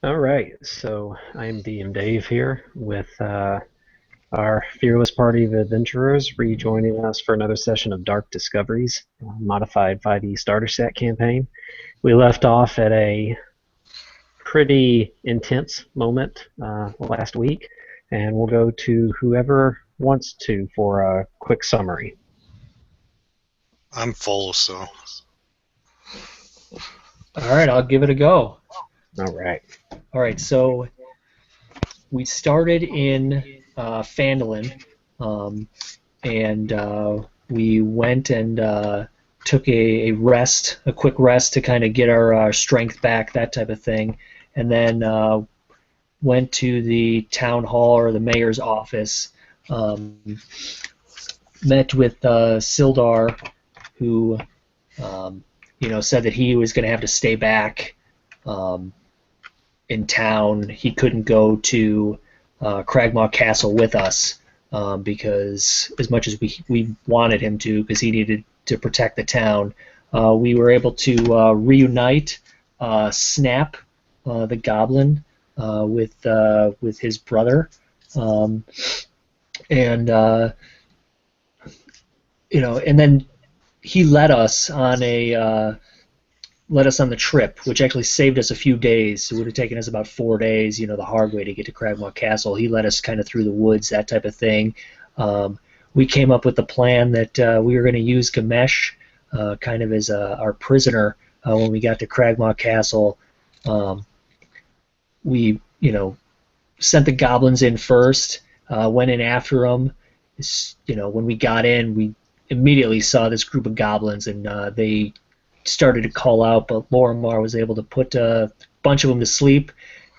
All right, so I'm DM Dave here with our fearless party of adventurers rejoining us for another session of Dark Discoveries, modified 5e starter set campaign. We left off at a pretty intense moment last week, and we'll go to whoever wants to for a quick summary. I'm full, so All right, I'll give it a go. All right. All right, so we started in Phandelver, and we went and took a rest, a quick rest to kind of get our strength back, that type of thing, and then went to the town hall or the mayor's office, met with Sildar, who said that he was going to have to stay back in town. He couldn't go to Cragmaw Castle with us because as much as we wanted him to, because he needed to protect the town, we were able to reunite Snap, the goblin, with his brother, and and then he led us on the trip, which actually saved us a few days. It would have taken us about 4 days, the hard way to get to Cragmaw Castle. He led us kind of through the woods, that type of thing. We came up with the plan that we were going to use Ghemash kind of as our prisoner when we got to Cragmaw Castle. We, sent the goblins in first, went in after them. When we got in, we immediately saw this group of goblins, and they started to call out, but Lorimar was able to put a bunch of them to sleep,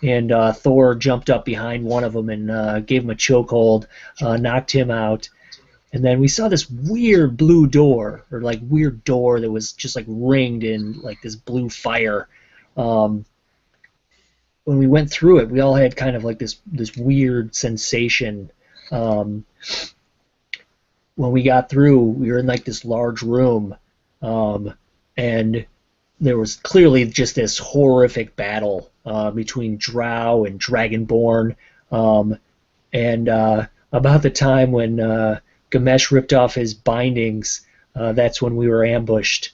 and Thor jumped up behind one of them and gave him a chokehold, knocked him out. And then we saw this weird blue door, or like weird door that was just like ringed in like this blue fire. When we went through it, we all had kind of like this weird sensation. When we got through, we were in like this large room, and there was clearly just this horrific battle between Drow and Dragonborn. And about the time when Ghemash ripped off his bindings, that's when we were ambushed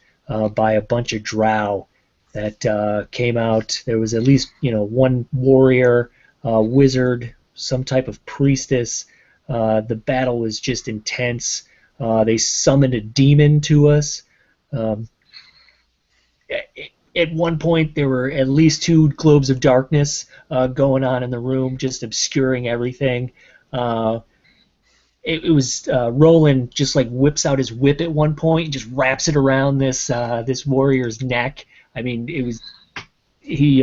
by a bunch of Drow that came out. There was at least one warrior, wizard, some type of priestess. The battle was just intense. They summoned a demon to us. At one point, there were at least 2 globes of darkness going on in the room, just obscuring everything. It was Roland just like whips out his whip at one point and just wraps it around this warrior's neck. I mean, it was he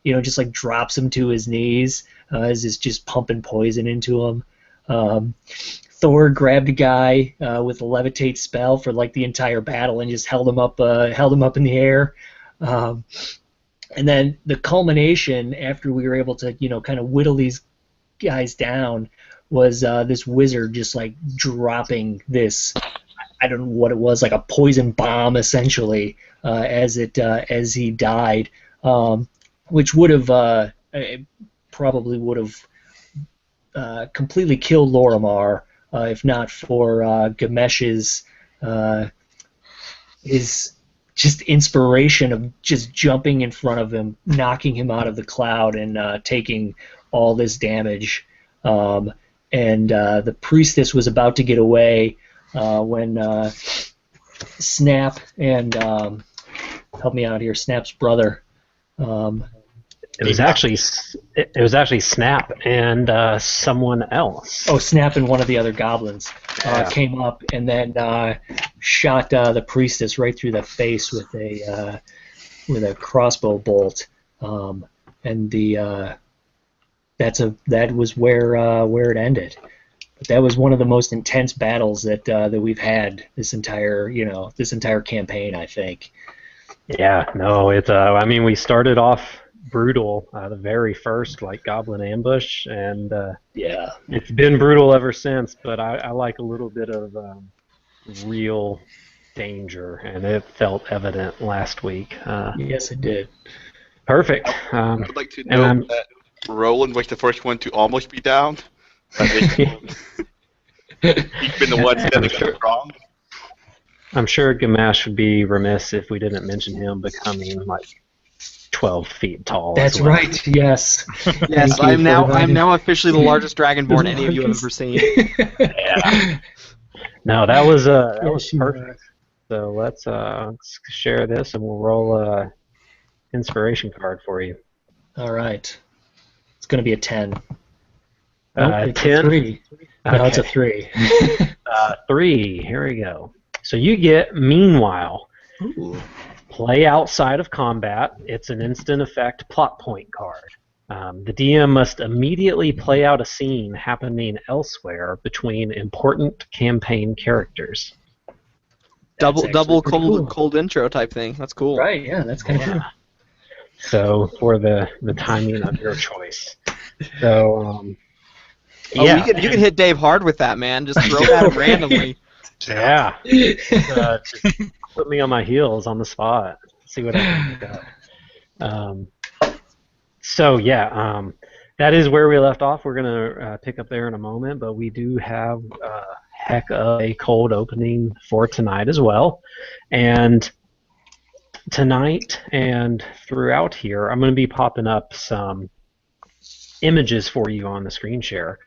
just like drops him to his knees as he's just pumping poison into him. Thor grabbed a guy with a levitate spell for like the entire battle and just held him up in the air. And then the culmination, after we were able to kind of whittle these guys down, was this wizard just like dropping this, I don't know what it was, like a poison bomb essentially, as he died, which would have probably would have completely killed Lorimar if not for Ghemash's his just inspiration of just jumping in front of him, knocking him out of the cloud, and taking all this damage. And the priestess was about to get away when Snap and help me out here, Snap's brother. It was actually Snap and someone else. Oh, Snap and one of the other goblins Yeah. came up and then shot the priestess right through the face with a crossbow bolt, and that was where it ended. But that was one of the most intense battles that we've had this entire campaign, I think. Yeah, no, it's I mean, we started off brutal, the very first like goblin ambush, and Yeah. it's been brutal ever since. But I like a little bit of real danger, and it felt evident last week. Yes, it did. Perfect. I'd like to and I'm- note that Roland was the first one to almost be down. But he's been the one that got it wrong. I'm sure Ghemash would be remiss if we didn't mention him becoming like 12 feet tall. That's as well. right. Yes. Yes, Thank you I'm for now officially the largest Dragonborn The any of you have ever largest. seen. Yeah. No, that was Yes, you perfect. So let's share this, and we'll roll a inspiration card for you. All right. It's going to be a 10. Nope, it's 10. a 3. No, it's a Okay. 3. 3. Here we go. So you get Meanwhile. Ooh. Play outside of combat. It's an instant effect plot point card. The DM must immediately play out a scene happening elsewhere between important campaign characters. Double actually pretty cold cool. intro type thing. That's cool. Right, yeah, that's kind of cool. So for the timing of your choice. So Oh, yeah, you can hit Dave hard with that, man. Just throw it at him randomly. yeah. Just put me on my heels on the spot. See what I can pick up. So yeah, that is where we left off. We're gonna pick up there in a moment, but we do have a heck of a cold opening for tonight as well. And tonight and throughout here, I'm going to be popping up some images for you on the screen share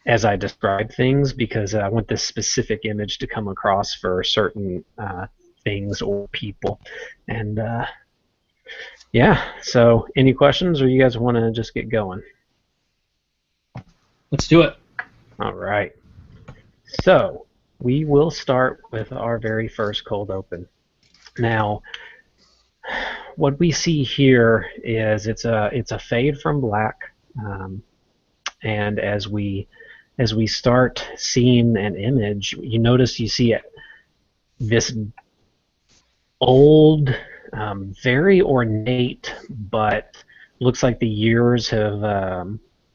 as I describe things, because I want this specific image to come across for certain things or people. And yeah, so any questions, or you guys want to just get going? Let's do it. All right. So we will start with our very first cold open. Now, what we see here is it's a fade from black, and as we start seeing an image, you notice you see this old, very ornate, but looks like the years have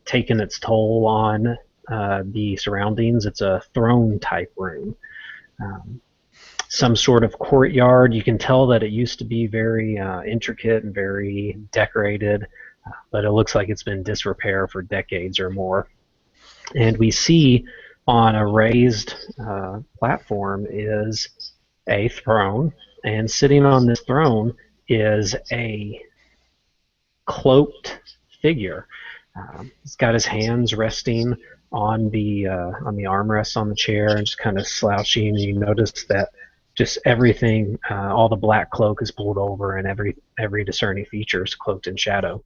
taken its toll on the surroundings. It's a throne type room. Some sort of courtyard. You can tell that it used to be very intricate and very decorated, but it looks like it's been in disrepair for decades or more. And we see on a raised platform is a throne, and sitting on this throne is a cloaked figure. He's got his hands resting on the armrests on the chair and just kind of slouching. You notice that just everything, all the black cloak is pulled over, and every discerning feature is cloaked in shadow.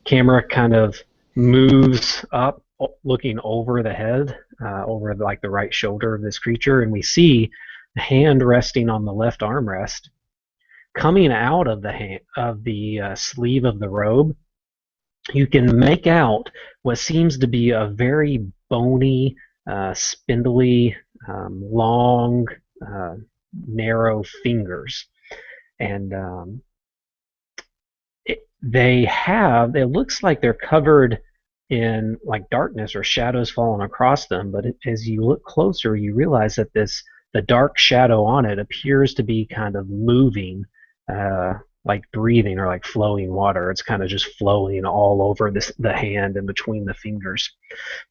Camera kind of moves up, looking over the head, over like the right shoulder of this creature, and we see the hand resting on the left armrest. Coming out of the sleeve of the robe, you can make out what seems to be a very bony, spindly, long, narrow fingers, and it looks like they're covered in like darkness or shadows falling across them, but as you look closer, you realize that the dark shadow on it appears to be kind of moving, like breathing or like flowing water. It's kind of just flowing all over the hand and between the fingers.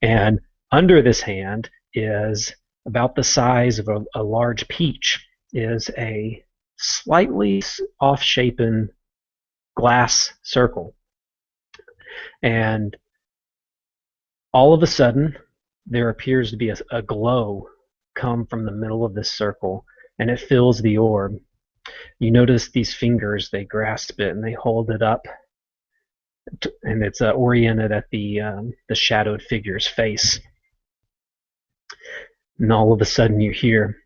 And under this hand is about the size of a large peach, is a slightly off-shapen glass circle. And all of a sudden, there appears to be a glow come from the middle of this circle, and it fills the orb. You notice these fingers, they grasp it and they hold it up, and it's oriented at the shadowed figure's face. And all of a sudden you hear,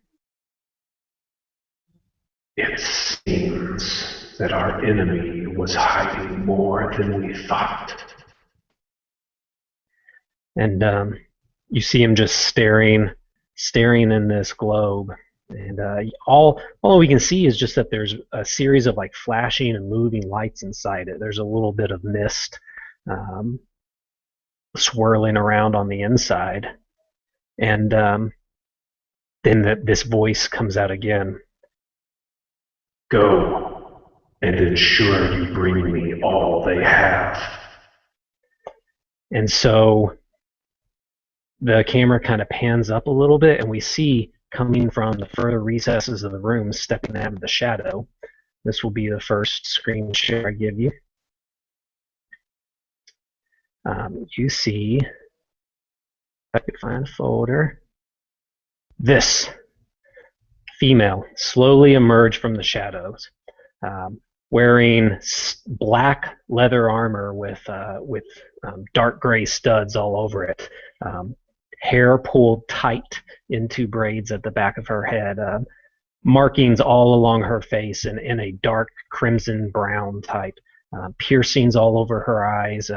"It seems that our enemy was hiding more than we thought." And you see him just staring in this globe. And all we can see is just that there's a series of like flashing and moving lights inside it. There's a little bit of mist swirling around on the inside. And then this voice comes out again. "Go. and ensure you bring me all they have. And so the camera kind of pans up a little bit, and we see coming from the further recesses of the room, stepping out of the shadow. This will be the first screen share I give you. You see, if I could find a folder, this female slowly emerge from the shadows, wearing black leather armor with dark gray studs all over it, hair pulled tight into braids at the back of her head, markings all along her face in a dark crimson brown type, piercings all over her eyes,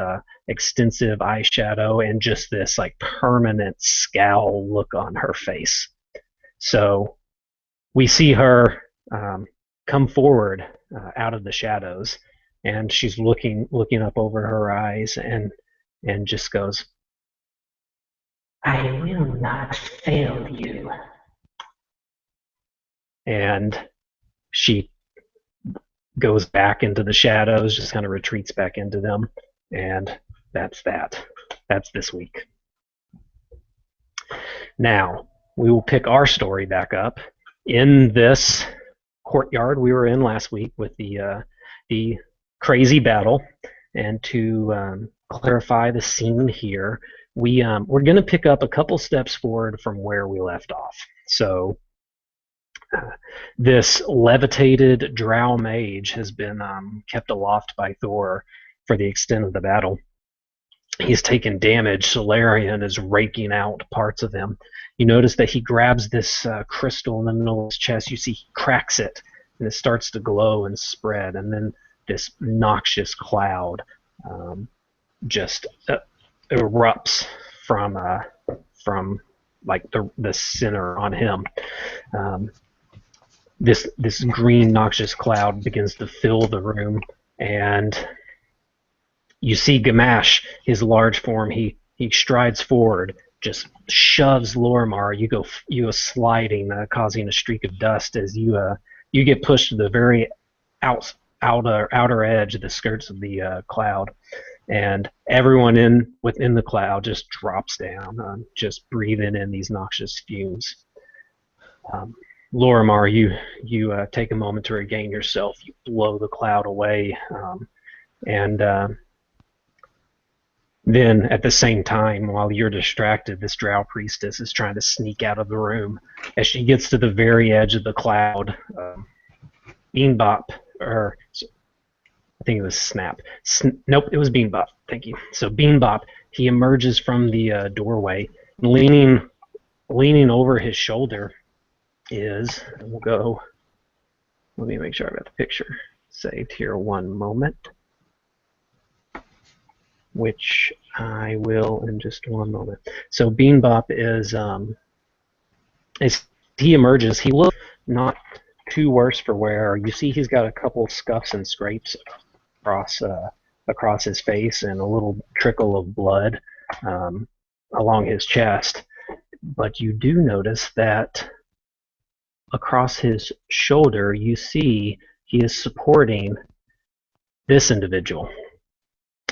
extensive eyeshadow, and just this like permanent scowl look on her face. So we see her come forward out of the shadows, and she's looking up over her eyes and just goes, "I will not fail you." And she goes back into the shadows, just kind of retreats back into them, and that's that. That's this week. Now, we will pick our story back up in this courtyard we were in last week with the crazy battle. And to clarify the scene here, we're going to pick up a couple steps forward from where we left off. So this levitated drow mage has been kept aloft by Thor for the extent of the battle. He's taken damage. Solarian is raking out parts of him. You notice that he grabs this crystal in the middle of his chest. You see he cracks it, and it starts to glow and spread. And then this noxious cloud just erupts from like the center on him. This green noxious cloud begins to fill the room, and you see Ghemash, his large form. He strides forward, just shoves Lorimar. You go sliding, causing a streak of dust as you get pushed to the very outer edge of the skirts of the cloud, and everyone within the cloud just drops down, just breathing in these noxious fumes. Lorimar, you take a moment to regain yourself. You blow the cloud away, and then at the same time, while you're distracted, this drow priestess is trying to sneak out of the room. As she gets to the very edge of the cloud, Beanbop, or I think it was Snap. Nope, it was Beanbop. Thank you. So Beanbop, he emerges from the doorway, leaning over his shoulder is, and we'll go, let me make sure I've got the picture saved here one moment, which I will in just one moment. So Beanbop is, as he emerges, he looks not too worse for wear. You see he's got a couple scuffs and scrapes across his face and a little trickle of blood along his chest. But you do notice that across his shoulder, you see he is supporting this individual.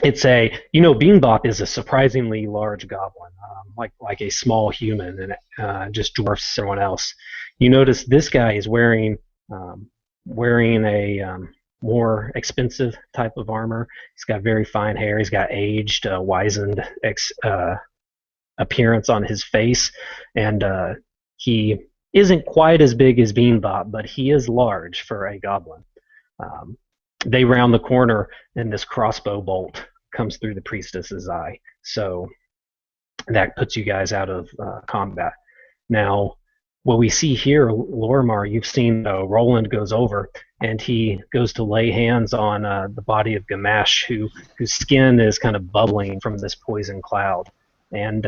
It's Beanbop is a surprisingly large goblin, like a small human, and just dwarfs everyone else. You notice this guy is wearing a more expensive type of armor. He's got very fine hair. He's got aged, wizened appearance on his face, and he isn't quite as big as Beanbop, but he is large for a goblin. They round the corner, and this crossbow bolt comes through the priestess's eye. So that puts you guys out of combat. Now, what we see here, Lorimar, you've seen Roland goes over, and he goes to lay hands on the body of Ghemash, whose skin is kind of bubbling from this poison cloud. And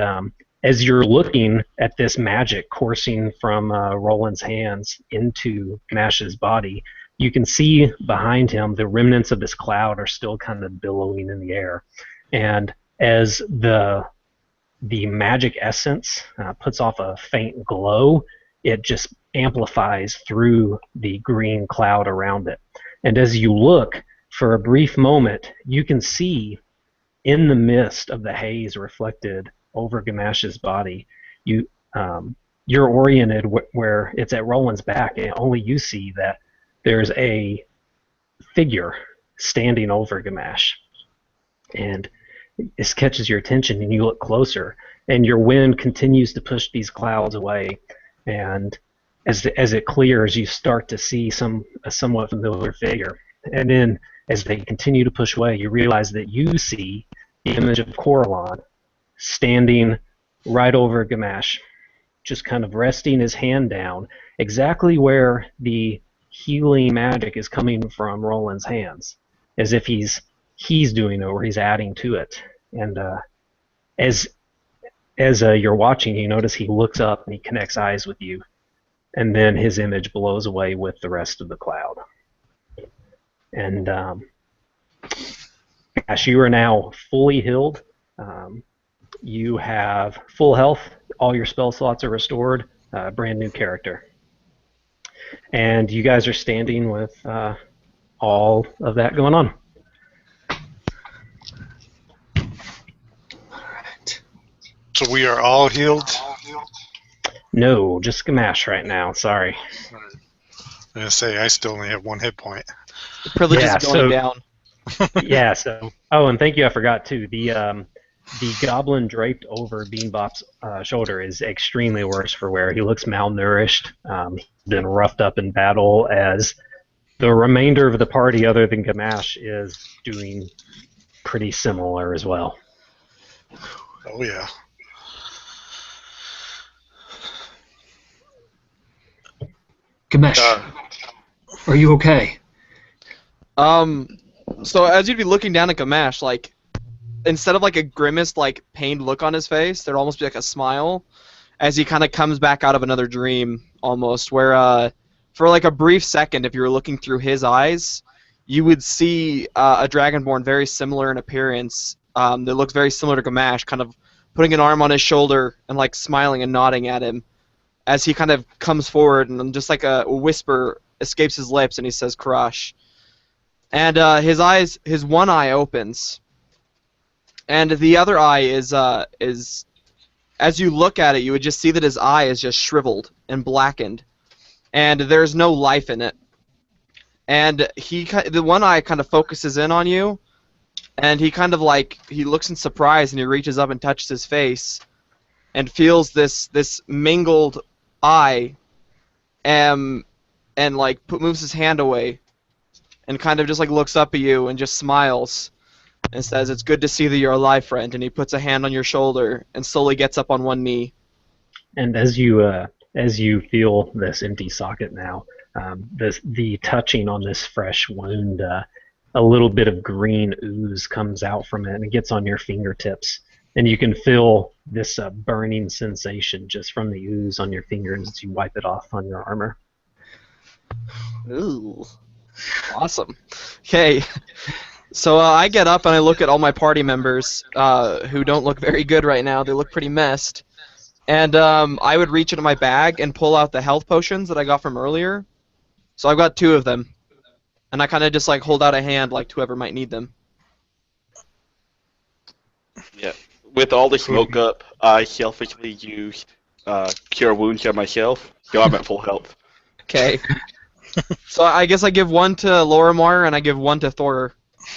as you're looking at this magic coursing from Roland's hands into Ghemash's body, you can see behind him the remnants of this cloud are still kind of billowing in the air. And as the magic essence puts off a faint glow, it just amplifies through the green cloud around it. And as you look, for a brief moment, you can see in the mist of the haze reflected over Gemash's body, you're oriented where it's at Roland's back, and only you see that there's a figure standing over Ghemash. And this catches your attention, and you look closer, and your wind continues to push these clouds away. And as it clears, you start to see a somewhat familiar figure. And then, as they continue to push away, you realize that you see the image of Coralon standing right over Ghemash, just kind of resting his hand down, exactly where the healing magic is coming from Roland's hands, as if he's doing it or he's adding to it. And as you're watching, you notice he looks up and he connects eyes with you, and then his image blows away with the rest of the cloud. And Ash, you are now fully healed. You have full health. All your spell slots are restored. Brand new character. And you guys are standing with all of that going on. So we are all healed? No, just Ghemash right now. Sorry. I'm going to say, I still only have 1 hit point. The privilege is going down. Yeah, so... Oh, and thank you, I forgot, too. The goblin draped over Beanbop's shoulder is extremely worse for wear. He looks malnourished. He's been roughed up in battle, as the remainder of the party, other than Ghemash, is doing pretty similar as well. Oh, yeah. Ghemash, are you okay? So as you'd be looking down at Ghemash, like, instead of like a grimaced, like pained look on his face, there'd almost be like a smile, as he kind of comes back out of another dream, almost. Where for like a brief second, if you were looking through his eyes, you would see a Dragonborn very similar in appearance. That looks very similar to Ghemash, kind of putting an arm on his shoulder and like smiling and nodding at him, as he kind of comes forward, and just like a whisper escapes his lips, and he says, "Crush." And his one eye opens, and the other eye is, as you look at it, you would just see that his eye is just shriveled and blackened, and there's no life in it. And the one eye kind of focuses in on you, and he kind of like, he looks in surprise, and he reaches up and touches his face, and feels this mingled eye, and like moves his hand away, and kind of just like looks up at you and just smiles and says, "It's good to see that you're alive, friend." And he puts a hand on your shoulder and slowly gets up on one knee. And as you feel this empty socket now, the touching on this fresh wound, a little bit of green ooze comes out from it, and it gets on your fingertips, and you can feel this burning sensation just from the ooze on your fingers as you wipe it off on your armor. Ooh. Awesome. Okay, so I get up and I look at all my party members who don't look very good right now. They look pretty messed. And I would reach into my bag and pull out the health potions that I got from earlier. So I've got 2 of them. And I kind of just like hold out a hand like to whoever might need them. Yeah. With all the smoke up, I selfishly use Cure Wounds on myself. So I'm at full health. Okay. So I guess I give 1 to Lorimar and I give 1 to Thoroar.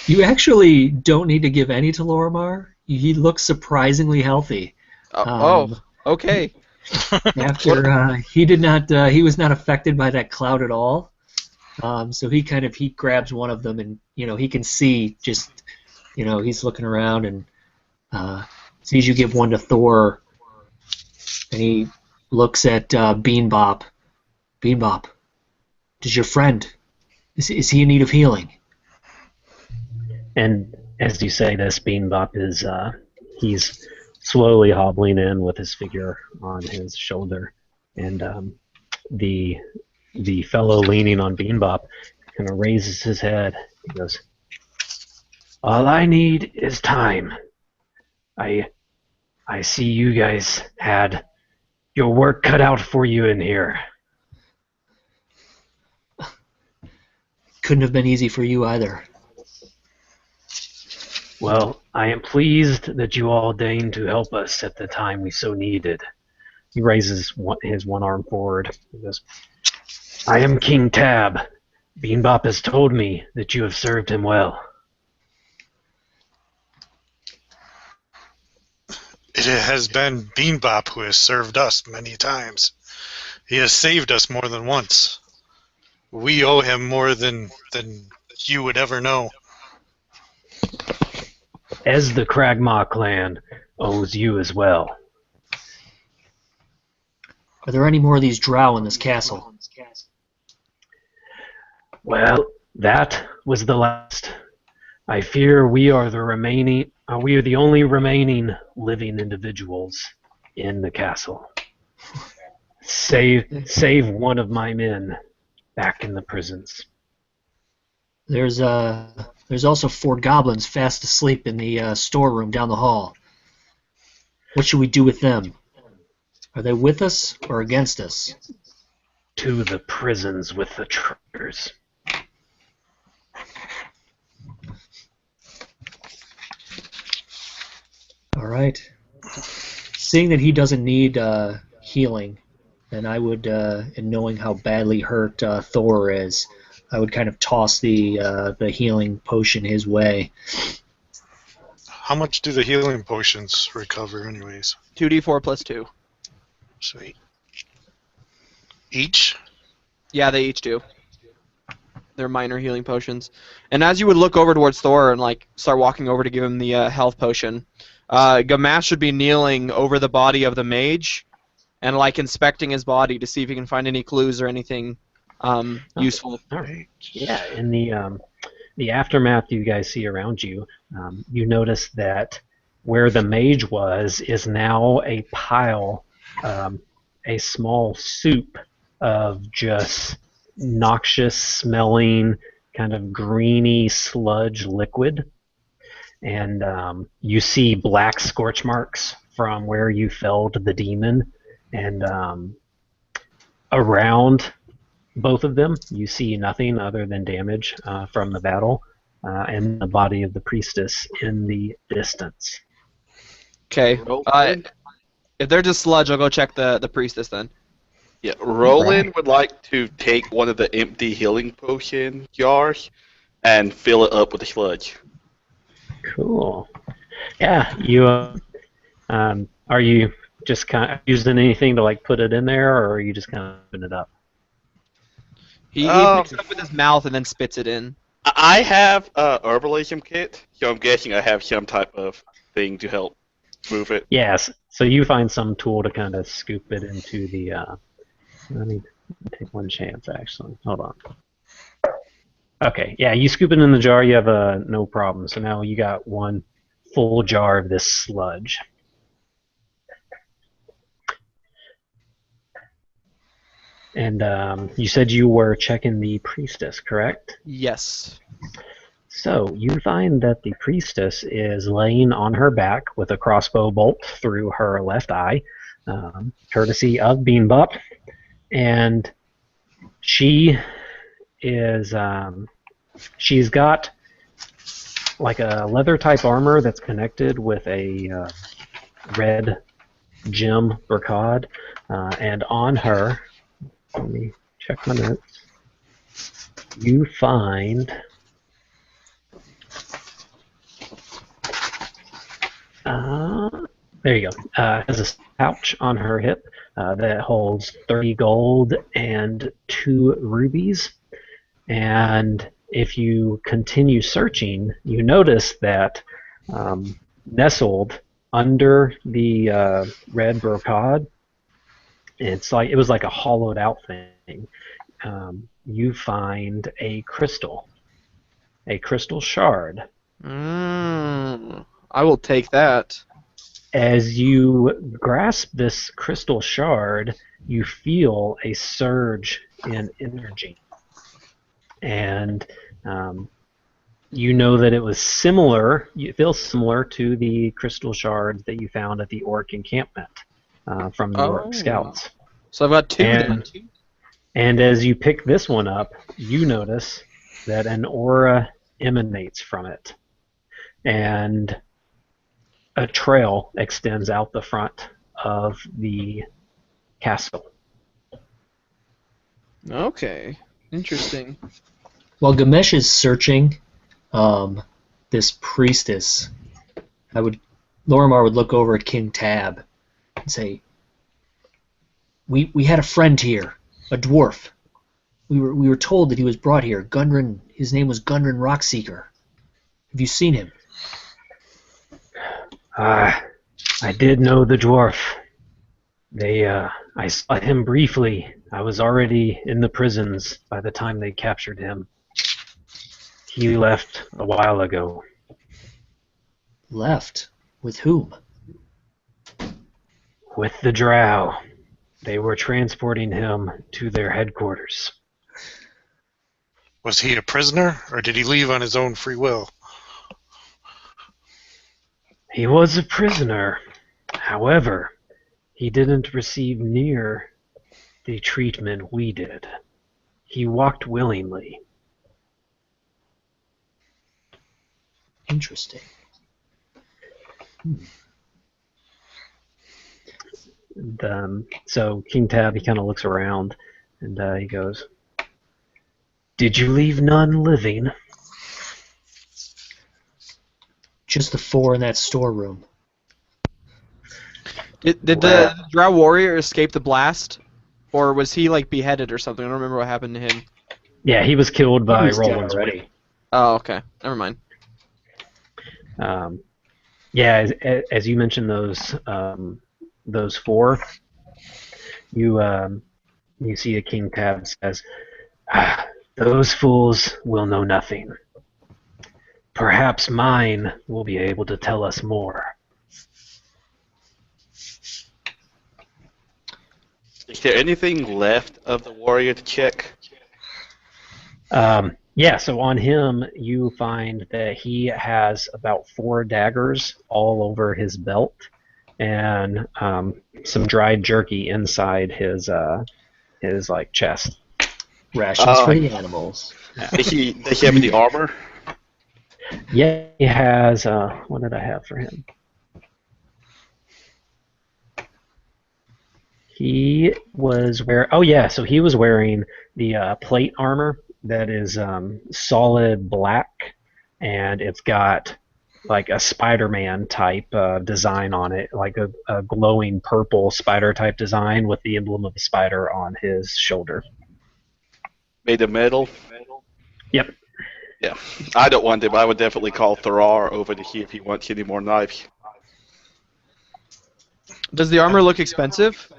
You actually don't need to give any to Lorimar. He looks surprisingly healthy. Okay. After he was not affected by that cloud at all. So he grabs one of them, and he can see just he's looking around and sees you give 1 to Thor, and he looks at Beanbop. Beanbop, does your friend is he in need of healing? And as you say this, Beanbop is he's slowly hobbling in with his figure on his shoulder, and the fellow leaning on Beanbop kind of raises his head. He goes, "All I need is time. I see you guys had your work cut out for you in here." couldn't have been easy for you either. Well, I am pleased that you all deigned to help us at the time we so needed. He raises his one arm forward. He goes, I am King Tab. Beanbop has told me that you have served him well. It has been Beanbop who has served us many times. He has saved us more than once. We owe him more than you would ever know. As the Kragmaw clan owes you as well. Are there any more of these drow in this castle? Well, that was the last. I fear we are the only remaining living individuals in the castle. Save one of my men back in the prisons. There's also 4 goblins fast asleep in the storeroom down the hall. What should we do with them? Are they with us or against us? To the prisons with the traitors. All right. Seeing that he doesn't need healing, then I would, and knowing how badly hurt Thor is, I would kind of toss the healing potion his way. How much do the healing potions recover anyways? 2d4 plus 2. Sweet. Each? Yeah, they each do. They're minor healing potions. And as you would look over towards Thor and like start walking over to give him the health potion, Ghemash should be kneeling over the body of the mage and like inspecting his body to see if he can find any clues or anything useful. All right. Yeah, in the aftermath you guys see around you, you notice that where the mage was is now a pile, a small soup of just noxious smelling, kind of greeny sludge liquid. And you see black scorch marks from where you felled the demon, and around both of them you see nothing other than damage from the battle, and the body of the priestess in the distance. Okay. If they're just sludge, I'll go check the priestess then. Yeah, Roland Right. would like to take one of the empty healing potion jars and fill it up with the sludge. Cool. Yeah, you are you just kind of using anything to like put it in there, or are you just kind of open it up? He picks it up with his mouth and then spits it in. I have a herbalism kit, so I'm guessing I have some type of thing to help move it. Yes. So you find some tool to kind of scoop it into the. Let me take one chance. Actually, hold on. Okay. Yeah, you scoop it in the jar. You have no problem. So now you got one full jar of this sludge. And you said you were checking the priestess, correct? Yes. So you find that the priestess is laying on her back with a crossbow bolt through her left eye, courtesy of Beanbop, and she is she's got like a leather type armor that's connected with a red gem brocade, and on her, let me check my notes, you find there you go. Has a pouch on her hip that holds 30 gold and 2 rubies. And if you continue searching, you notice that nestled under the red brocade, it was like a hollowed out thing. You find a crystal shard. I will take that. As you grasp this crystal shard, you feel a surge in energy. And you know that it was similar, it feels similar to the crystal shards that you found at the orc encampment from the orc scouts. So I've got 2 then. And as you pick this one up, you notice that an aura emanates from it, and a trail extends out the front of the castle. Okay. Interesting. While Ghemash is searching this priestess, Lorimar would look over at King Tab and say, "We had a friend here, a dwarf. We were told that he was brought here. Gundren, his name was Gundren Rockseeker. Have you seen him?" I did know the dwarf. I saw him briefly. I was already in the prisons by the time they captured him. He left a while ago. Left? With whom? With the drow. They were transporting him to their headquarters. Was he a prisoner, or did he leave on his own free will? He was a prisoner. However, he didn't receive near the treatment we did. He walked willingly. Interesting. And, so King Tab, he kind of looks around, and he goes, "Did you leave none living?" Just the 4 in that storeroom. Did the Drow warrior escape the blast, or was he like beheaded or something? I don't remember what happened to him. Yeah, he was killed by He was dead Roland's already. whip. Oh, okay. Never mind. Yeah, as you mentioned those 4, you see a King Tab says, "Those fools will know nothing. Perhaps mine will be able to tell us more." Is there anything left of the warrior to check? Yeah, so on him, you find that he has about 4 daggers all over his belt, and some dried jerky inside his like chest. Rations for the animals. Does he have any armor? Yeah, he has. What did I have for him? He was Oh yeah, so he was wearing the plate armor that is solid black, and it's got like a Spider-Man type design on it, like a glowing purple spider type design with the emblem of a spider on his shoulder. Made of metal? Yep. Yeah. I don't want him. I would definitely call Thoroar over to see if he wants any more knives. Does the armor look expensive?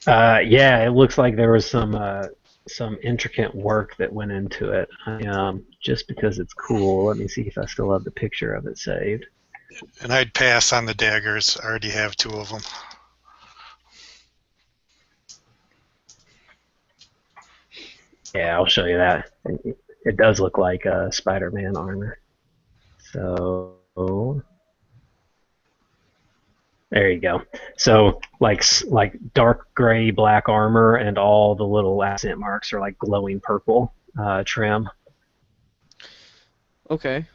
Yeah, it looks like there was some intricate work that went into it. Just because it's cool. Let me see if I still have the picture of it saved. And I'd pass on the daggers. I already have 2 of them. Yeah, I'll show you that. It does look like Spider-Man armor. So there you go. So like dark gray black armor, and all the little accent marks are like glowing purple trim. Okay.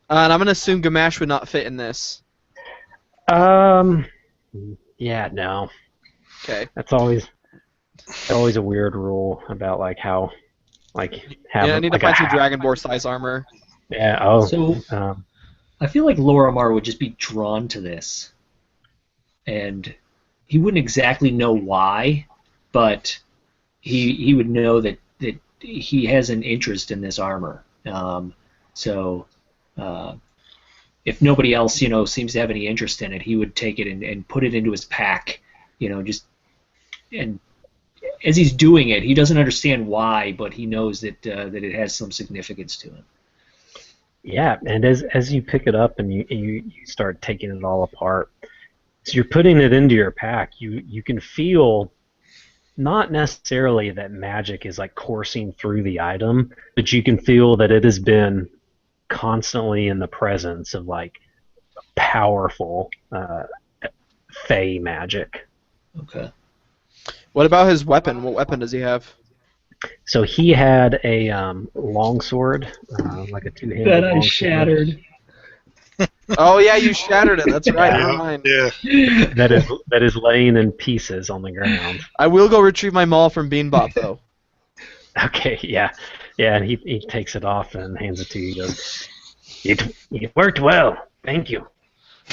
And I'm gonna assume Ghemash would not fit in this. Yeah, no. Okay. That's always a weird rule about like how have Yeah, I need to find some Dragonborn size armor. Yeah. Oh. So I feel like Lorimar would just be drawn to this, and he wouldn't exactly know why, but he would know that he has an interest in this armor. So if nobody else, seems to have any interest in it, he would take it and put it into his pack, and as he's doing it, he doesn't understand why, but he knows that it has some significance to him. Yeah, and as you pick it up and you start taking it all apart, so you're putting it into your pack, you can feel not necessarily that magic is like coursing through the item, but you can feel that it has been constantly in the presence of like powerful fey magic. Okay. What about his weapon? What weapon does he have? So he had a longsword, like a two-handed That I longsword. shattered. Oh yeah, you shattered it. That's right. Yeah. Never mind. Yeah. That is laying in pieces on the ground. I will go retrieve my maul from Beanbop though. Okay, yeah, and he takes it off and hands it to you. He goes, it worked well. Thank you.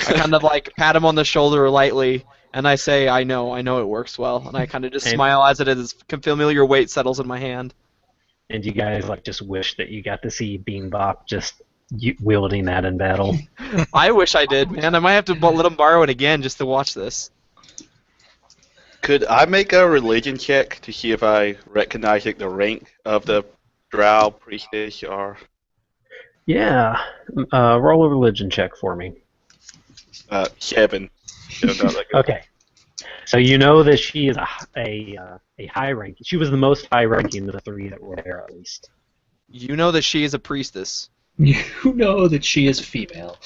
I kind of like pat him on the shoulder lightly, and I say, I know it works well, and I kind of just And- smile as it is familiar weight settles in my hand. And you guys like just wish that you got to see Beanbop just wielding that in battle. I wish I did, man. I might have to let him borrow it again just to watch this. Could I make a religion check to see if I recognize like, the rank of the drow, priestess, or Yeah, roll a religion check for me. 7? So not like Okay. So you know that she is a high ranking. She was the most high ranking of the three that were there, at least. You know that she is a priestess. You know that she is female.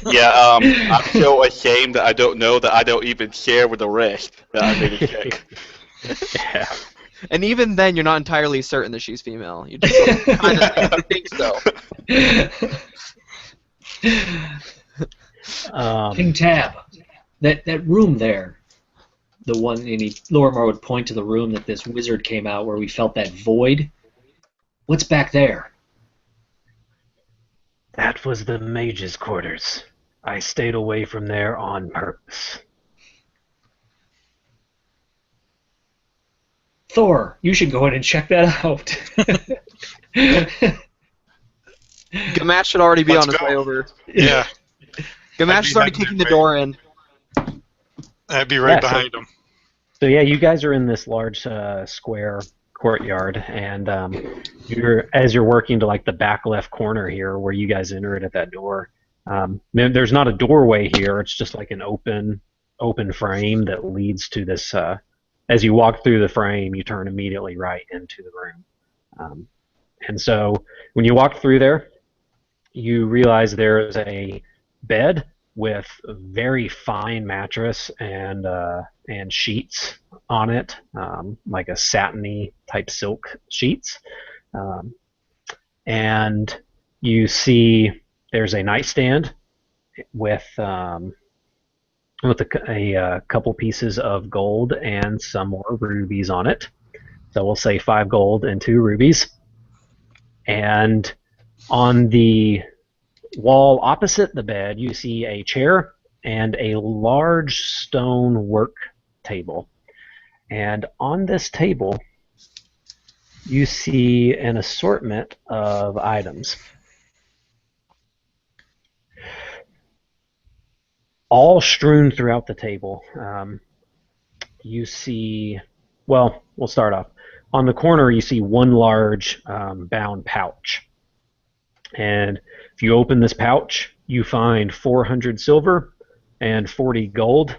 Yeah, I'm so ashamed that I don't know that I don't even share with the rest that I made a check. Yeah. And even then, you're not entirely certain that she's female. You just kind of think so. King Tab, that room there, the one, and Lorimar would point to the room that this wizard came out where we felt that void. What's back there? That was the mage's quarters. I stayed away from there on purpose. Thor, you should go in and check that out. Gamash should already be Let's on his go. way over. Yeah. Gamash is already happy kicking to the door in. I'd be right Yeah, so- behind him. So yeah, you guys are in this large square courtyard, and you're working to like the back left corner here, where you guys enter it at that door. There's not a doorway here; it's just like an open frame that leads to this. As you walk through the frame, you turn immediately right into the room. And so when you walk through there, you realize there is a bed with a very fine mattress and sheets on it, like a satiny type silk sheets. And you see there's a nightstand with a couple pieces of gold and some more rubies on it. So we'll say 5 gold and 2 rubies. And on the wall opposite the bed, you see a chair and a large stone work table. And on this table, you see an assortment of items. All strewn throughout the table. You see, well, we'll start off. On the corner, you see one large bound pouch. And if you open this pouch, you find 400 silver and 40 gold.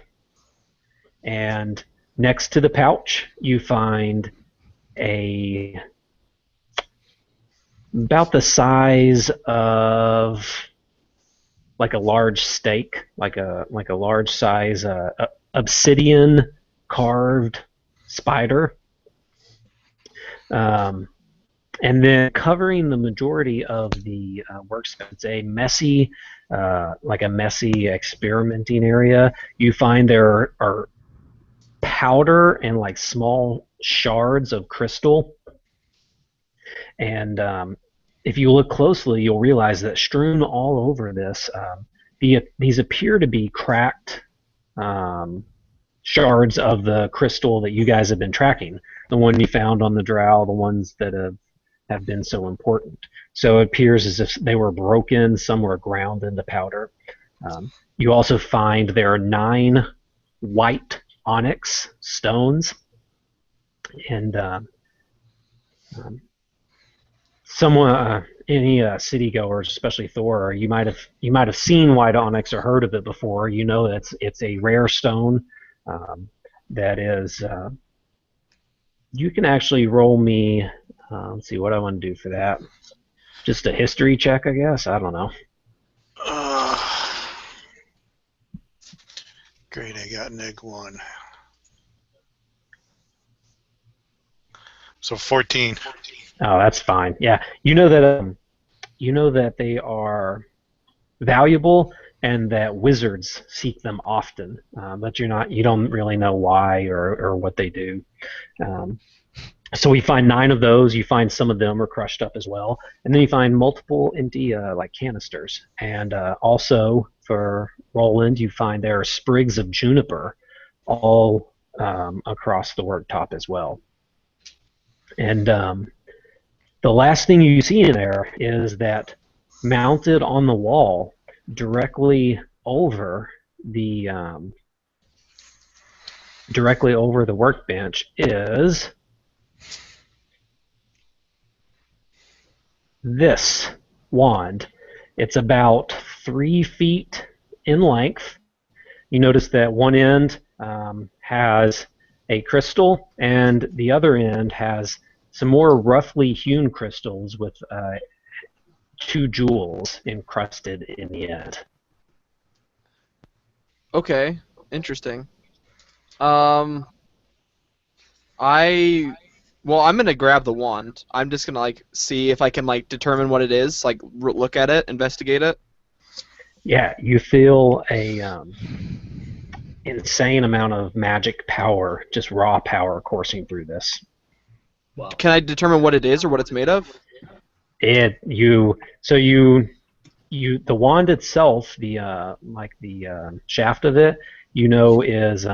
And next to the pouch, you find about the size of like a large steak, like a large size obsidian carved spider. And then covering the majority of the workspace, a messy experimenting area. You find there are powder and like small shards of crystal. And if you look closely, you'll realize that strewn all over this, these appear to be cracked shards of the crystal that you guys have been tracking. The one you found on the drow, the ones that have been so important. So it appears as if they were broken, some were ground into powder. You also find there are 9 white onyx stones, and any city goers, especially Thoroar, you might have seen white onyx or heard of it before. You know that it's a rare stone that is. You can actually roll me. Let's see what I want to do for that. Just a history check, I guess. I don't know. Great, I got -1. So 14. Oh, that's fine. Yeah, you know that they are valuable and that wizards seek them often, but you don't really know why or what they do. Um, so we find 9 of those. You find some of them are crushed up as well, and then you find multiple empty like canisters. And also for Roland, you find there are sprigs of juniper all across the worktop as well. And the last thing you see in there is that mounted on the wall directly over the workbench is this wand. It's about 3 feet in length. You notice that one end has a crystal, and the other end has some more roughly hewn crystals with 2 jewels encrusted in the end. Okay, interesting. I'm gonna grab the wand. I'm just gonna like see if I can like determine what it is, like look at it, investigate it. Yeah, you feel a insane amount of magic power, just raw power coursing through this. Wow. Can I determine what it is or what it's made of? The wand itself, the shaft of it, is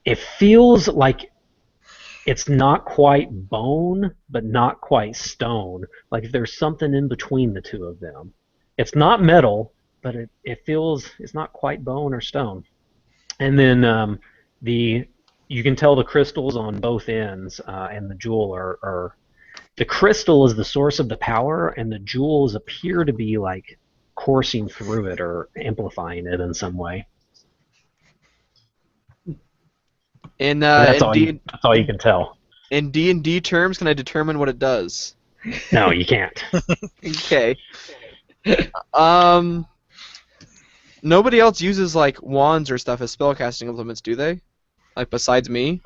it feels like it's not quite bone, but not quite stone. Like there's something in between the two of them. It's not metal, but it feels it's not quite bone or stone. And then you can tell the crystals on both ends, and the jewel are the crystal is the source of the power, and the jewels appear to be like coursing through it or amplifying it in some way. That's all you can tell. In D&D terms, can I determine what it does? No, you can't. Okay. Nobody else uses like wands or stuff as spellcasting implements, do they? Like besides me?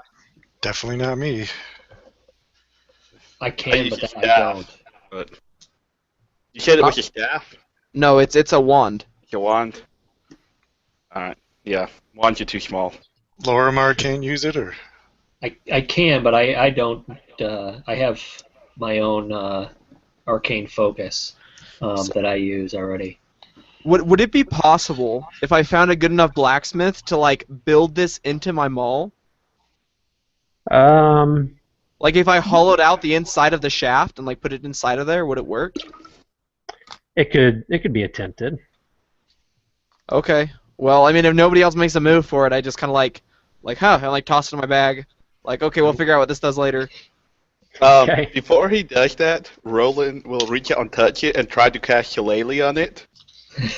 Definitely not me. I can, but use I staff, don't. But you said it was a staff? No, it's a wand. Your wand? Alright, yeah. Wands are too small. Lorimar can't use it, or? I can, but I don't. I have my own arcane focus that I use already. Would it be possible if I found a good enough blacksmith to like build this into my maul? Like if I hollowed out the inside of the shaft and like put it inside of there, would it work? It could be attempted. Okay. Well, I mean, if nobody else makes a move for it, I just kind of I like toss it in my bag. Like, okay, we'll figure out what this does later. Okay. Before he does that, Roland will reach out and touch it and try to cast Shillelagh on it.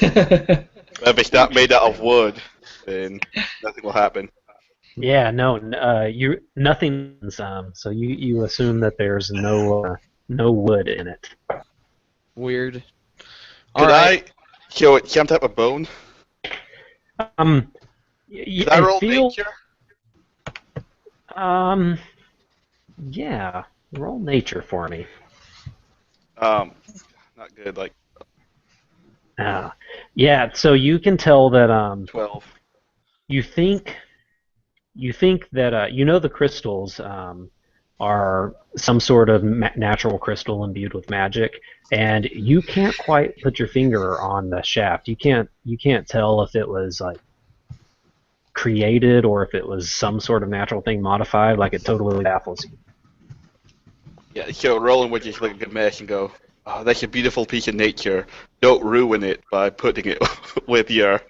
But if it's not made out of wood, then nothing will happen. Yeah, no, nothing. So you assume that there's no wood in it. Weird. Could I show it some type of bone? Could I roll nature? Yeah, roll nature for me. Not good. Like yeah. So you can tell that 12. You think that the crystals are some sort of natural crystal imbued with magic, and you can't quite put your finger on the shaft. You can't tell if it was like created or if it was some sort of natural thing modified. Like it totally baffles you. Yeah, so Roland would just look at Ghemash and go, "Oh, that's a beautiful piece of nature. Don't ruin it by putting it with your."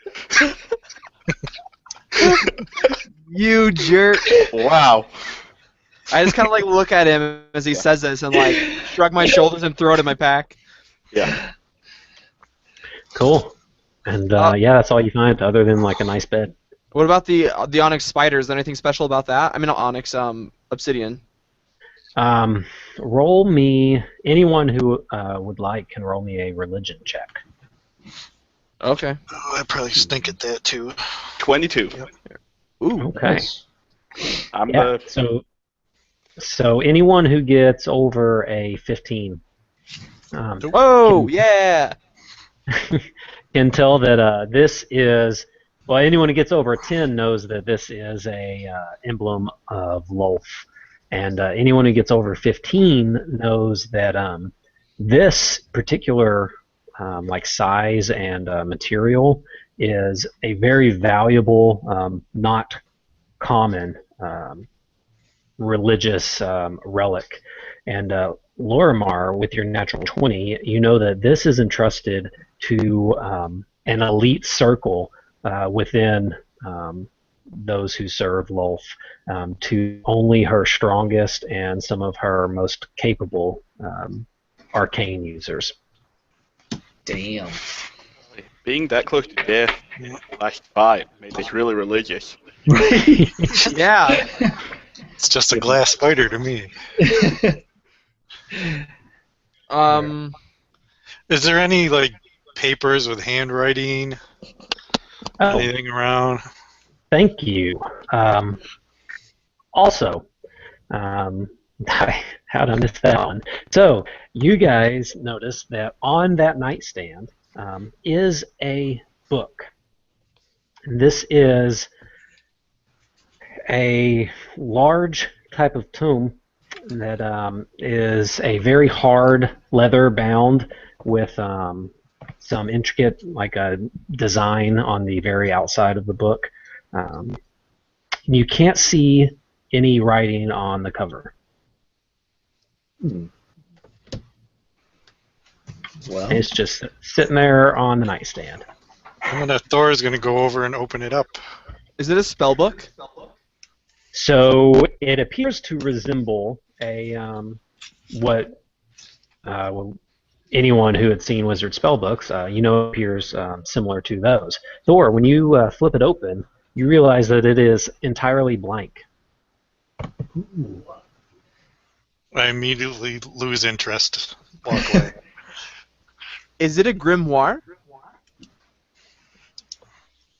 You jerk! Wow. I just kind of like look at him as he says this and like shrug my shoulders and throw it in my pack. Yeah. Cool. And yeah, that's all you find other than like a nice bed. What about the onyx spider? Is there anything special about that? I mean, not onyx, obsidian. Roll me. Anyone who would like can roll me a religion check. Okay. Oh, I probably stink at that too. 22. Yep. Ooh. Okay. I'm Yeah. So anyone who gets over a 15 Whoa, yeah! can tell that this is, well, anyone who gets over a 10 knows that this is a emblem of Lolth. And anyone who gets over 15 knows that this particular like size and material is a very valuable, not common religious relic. And Lorimar, with your natural 20, you know that this is entrusted to an elite circle within those who serve Lolth, to only her strongest and some of her most capable arcane users. Damn. Being that close to death last 5 made us really religious. Yeah. It's just a glass spider to me. Is there any like papers with handwriting? Oh, Anything around? thank you. Also, how'd I miss that one? So, you guys notice that on that nightstand is a book. This is a large type of tome that is a very hard leather bound with some intricate like a design on the very outside of the book. You can't see any writing on the cover. Well, It's just sitting there on the nightstand. Thor is going to go over and open it up. Is it a spell book? So it appears to resemble a what well, anyone who had seen Wizard spellbooks, appears similar to those. Thor, when you flip it open, you realize that it is entirely blank. ooh. I immediately lose interest. Walk away. Is it a grimoire?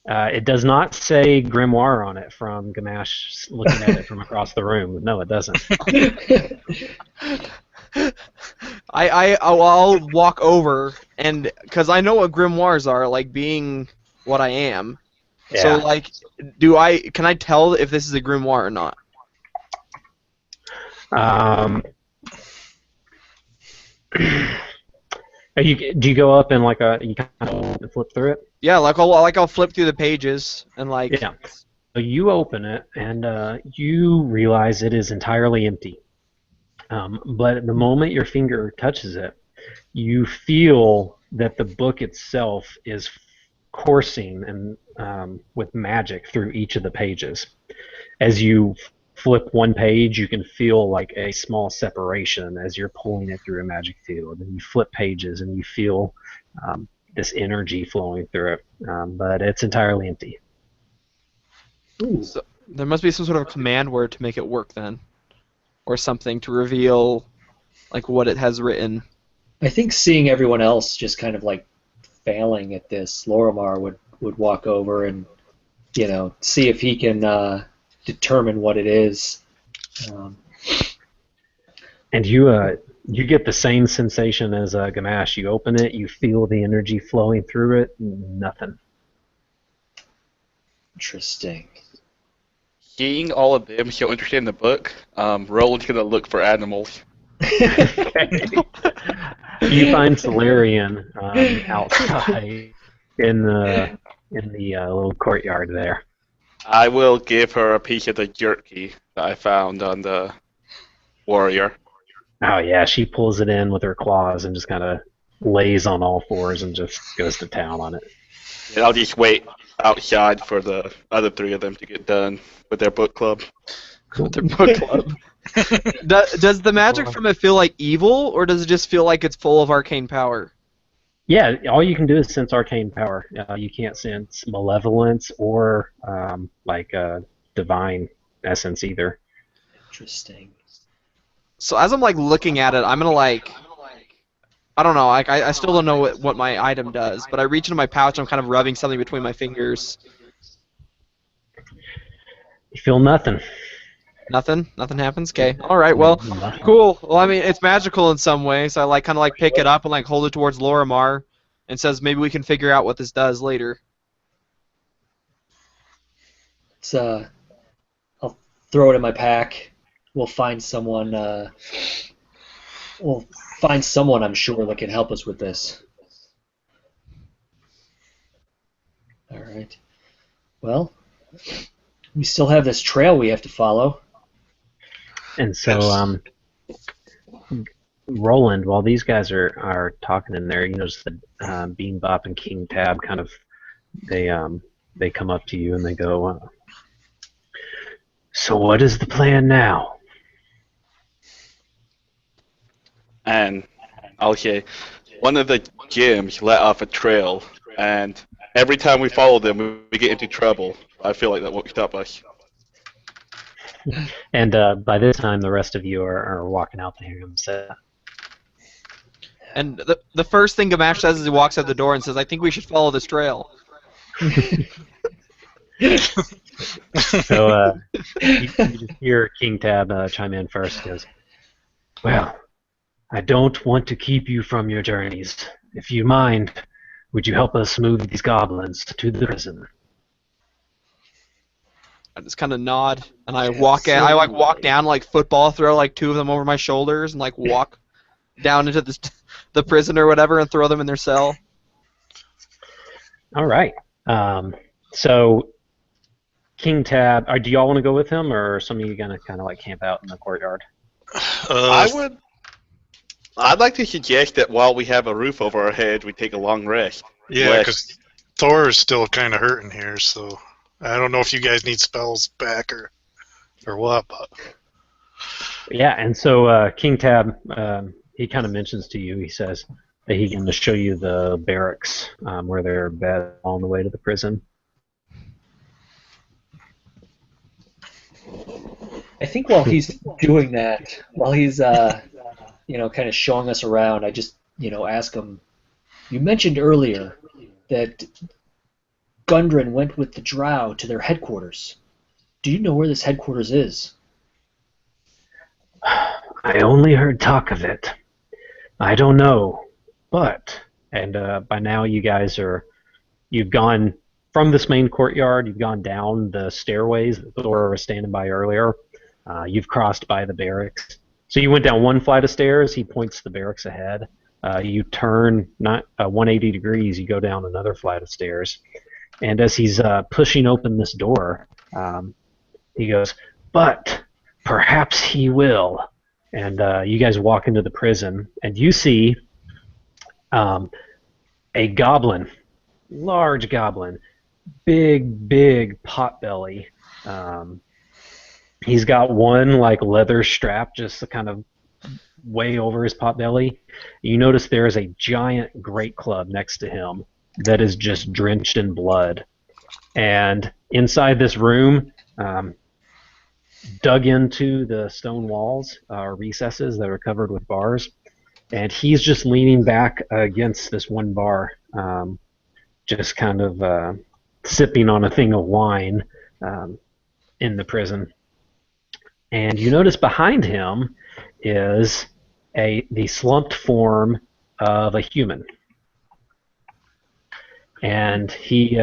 It does not say grimoire on it from Ghemash looking at it from across the room. No, it doesn't. I'll walk over, and because I know what grimoires are, like being what I am. Yeah. So like, can I tell if this is a grimoire or not? Do you go up and you kind of flip through it? Yeah, I'll flip through the pages and like. Yeah. So you open it and you realize it is entirely empty. But the moment your finger touches it, you feel that the book itself is coursing and with magic through each of the pages. As you flip one page, you can feel like a small separation as you're pulling it through a magic field. And you flip pages and you feel this energy flowing through it, but it's entirely empty. Ooh. So there must be some sort of command word to make it work then, or something to reveal like what it has written. I think seeing everyone else just kind of like failing at this, Lorimar would walk over and see if he can determine what it is. And you get the same sensation as Ghemash. You open it, you feel the energy flowing through it. Nothing. Interesting. Seeing all of them so interested in the book, Roland's gonna look for animals. You find Solarian outside in the little courtyard there. I will give her a piece of the jerky that I found on the warrior. Oh yeah, she pulls it in with her claws and just kind of lays on all fours and just goes to town on it. And I'll just wait outside for the other 3 of them to get done with their book club. Their book club. Does the magic from it feel like evil, or does it just feel like it's full of arcane power? Yeah, all you can do is sense arcane power. You can't sense malevolence or divine essence either. Interesting. So as I'm like looking at it, I'm gonna like, I don't know, like I still don't know what my item does, but I reach into my pouch. I'm kind of rubbing something between my fingers. You feel nothing. Nothing happens. Okay. All right. Well, Nothing. cool. Well, I mean, it's magical in some way, so I kind of pick it up and hold it towards Lorimar, and says maybe we can figure out what this does later. It's I'll throw it in my pack. We'll find someone. We'll find someone, I'm sure, that can help us with this. All right. Well, we still have this trail we have to follow. And so, Roland, while these guys are talking in there, you notice that Bean Bop and King Tab kind of they come up to you and they go, "So what is the plan now?" And okay, one of the gyms let off a trail, and every time we follow them, we get into trouble. I feel like that won't stop us. And by this time, the rest of you are walking out the room. So, And the first thing Ghemash says as he walks out the door and says, "I think we should follow this trail." so you just hear King Tab chime in first. He goes, "Well, I don't want to keep you from your journeys. If you mind, would you help us move these goblins to the prison?" I just kind of nod, and I walk in. I walk down, football throw, two of them over my shoulders, and walk down into the prison or whatever, and throw them in their cell. All right. So, King Tab, do y'all want to go with him, or are some of you gonna kind of camp out in the courtyard? I'd like to suggest that while we have a roof over our heads, we take a long rest. Yeah, because Thor is still kind of hurting here, so I don't know if you guys need spells back or what. But Yeah, and so King Tab, he kind of mentions to you. He says that he's going to show you the barracks where they're bed on the way to the prison. I think while he's doing that, while he's kind of showing us around, I just ask him. You mentioned earlier that Gundren went with the Drow to their headquarters. Do you know where this headquarters is? I only heard talk of it. I don't know, but by now you guys you've gone from this main courtyard. You've gone down the stairways that Thor was standing by earlier. You've crossed by the barracks. So you went down one flight of stairs. He points the barracks ahead. You turn 180 degrees. You go down another flight of stairs. And as he's pushing open this door, he goes, "But perhaps he will." And you guys walk into the prison, and you see a goblin, large goblin, big potbelly. He's got one leather strap just kind of way over his potbelly. You notice there is a giant great club next to him that is just drenched in blood. And inside this room, dug into the stone walls are recesses that are covered with bars, and he's just leaning back against this one bar, just kind of sipping on a thing of wine in the prison. And you notice behind him is the slumped form of a human. And he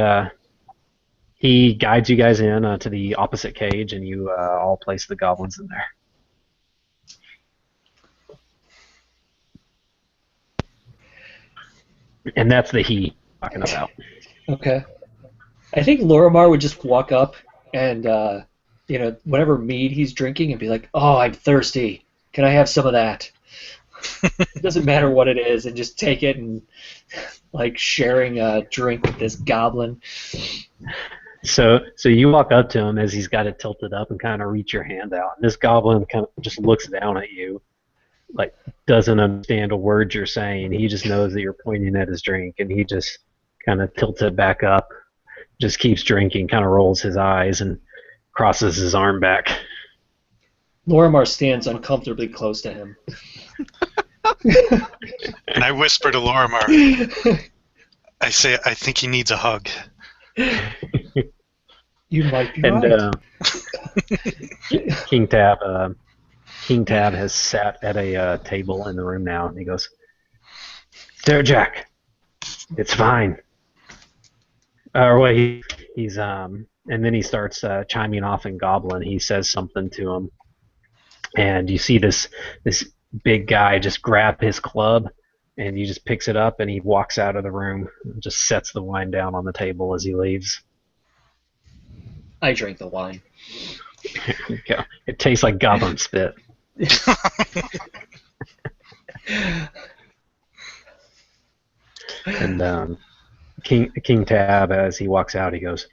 guides you guys in to the opposite cage, and you all place the goblins in there. And that's the he talking about. Okay. I think Lorimar would just walk up and, whatever mead he's drinking and be like, "Oh, I'm thirsty. Can I have some of that?" It doesn't matter what it is, and just take it and, sharing a drink with this goblin. So you walk up to him as he's got it tilted up and kind of reach your hand out. And this goblin kind of just looks down at you, doesn't understand a word you're saying. He just knows that you're pointing at his drink, and he just kind of tilts it back up, just keeps drinking, kind of rolls his eyes, and crosses his arm back. Lorimar stands uncomfortably close to him. And I whisper to Lorimar, I say, "I think he needs a hug." You might be And right. King Tab has sat at a table in the room now, and he goes, "Sir Jack, it's fine." Or wait, he's and then he starts chiming off in Goblin. He says something to him, and you see this big guy just grab his club, and he just picks it up and he walks out of the room, and just sets the wine down on the table as he leaves. I drink the wine. It tastes like goblin spit. And King Tab, as he walks out, he goes,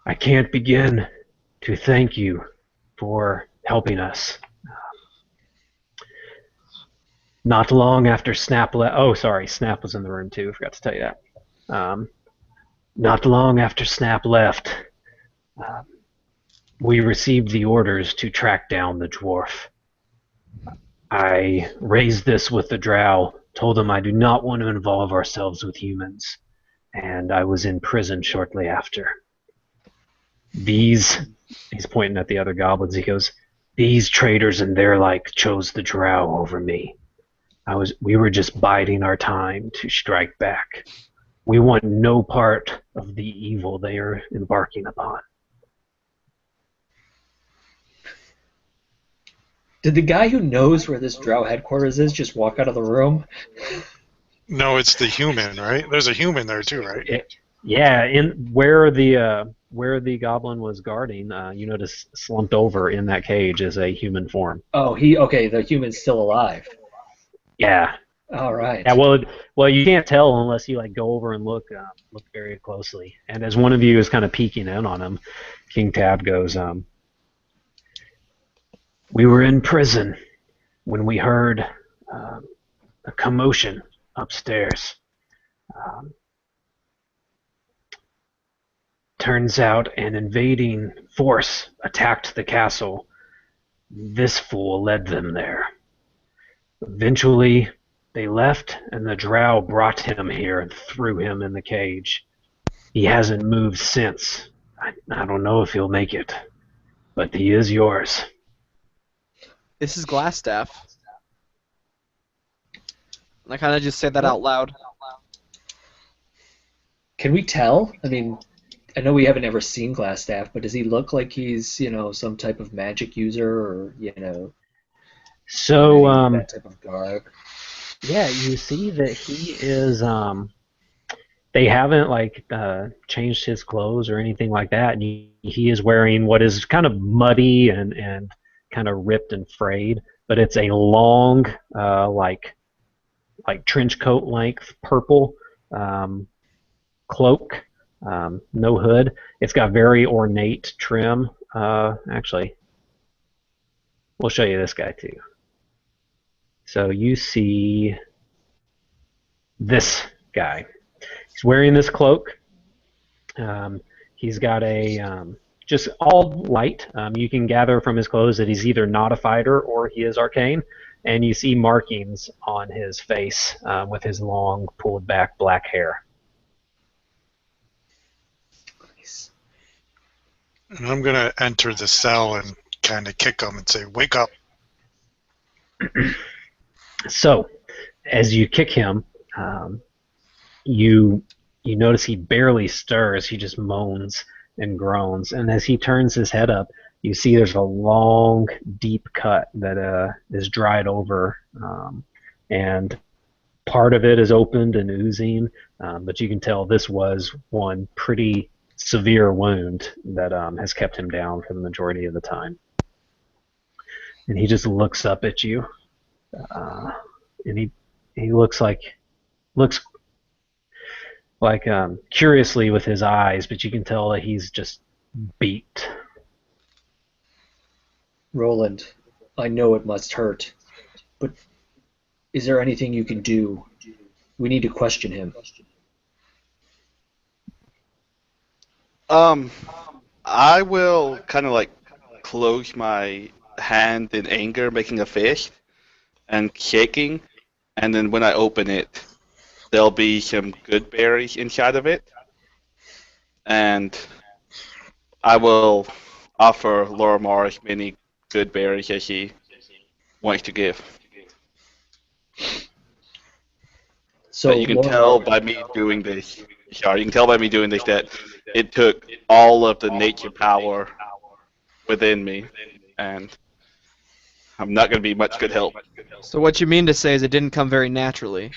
"I can't begin to thank you for helping us. Not long after Snap left. Oh, sorry, Snap was in the room too. I forgot to tell you that. Not long after Snap left, we received the orders to track down the dwarf. I raised this with the drow, told them I do not want to involve ourselves with humans, and I was in prison shortly after. He's pointing at the other goblins, he goes, "These traitors and their like chose the drow over me. We were just biding our time to strike back. We want no part of the evil they are embarking upon." Did the guy who knows where this drow headquarters is just walk out of the room? No, it's the human, right? There's a human there too, right? Yeah, in where the goblin was guarding, you notice slumped over in that cage is a human form. Oh, okay, the human's still alive. Yeah. All right. Yeah. Well, you can't tell unless you like go over and look very closely. And as one of you is kind of peeking in on him, King Tab goes, "We were in prison when we heard a commotion upstairs. Turns out an invading force attacked the castle. This fool led them there. Eventually, they left, and the drow brought him here and threw him in the cage. He hasn't moved since. I don't know if he'll make it, but he is yours." This is Glassstaff. And I kind of just say that out loud. Can we tell? I mean, I know we haven't ever seen Glassstaff, but does he look like he's, some type of magic user or, So, that type of garb? yeah, you see that he is. They haven't changed his clothes or anything like that, and he is wearing what is kind of muddy and kind of ripped and frayed, but it's a long like trench coat length purple cloak, no hood. It's got very ornate trim. Actually, we'll show you this guy too. So you see this guy. He's wearing this cloak. He's got a just all light. You can gather from his clothes that he's either not a fighter or he is arcane. And you see markings on his face with his long, pulled back black hair. Nice. And I'm gonna enter the cell and kind of kick him and say, "Wake up!" So, as you kick him, you notice he barely stirs. He just moans and groans. And as he turns his head up, you see there's a long, deep cut that is dried over, and part of it is opened and oozing. But you can tell this was one pretty severe wound that has kept him down for the majority of the time. And he just looks up at you. And he looks curiously with his eyes, but you can tell that he's just beat. Roland, I know it must hurt, but is there anything you can do? We need to question him. I will kind of close my hand in anger, making a fist, and shaking, and then when I open it, there'll be some good berries inside of it, and I will offer Lorimar as many good berries as he wants to give. So But you can tell by me doing this. Sorry, you can tell by me doing this that it took all of the nature power within me, and I'm not going to be much good help. So what you mean to say is it didn't come very naturally.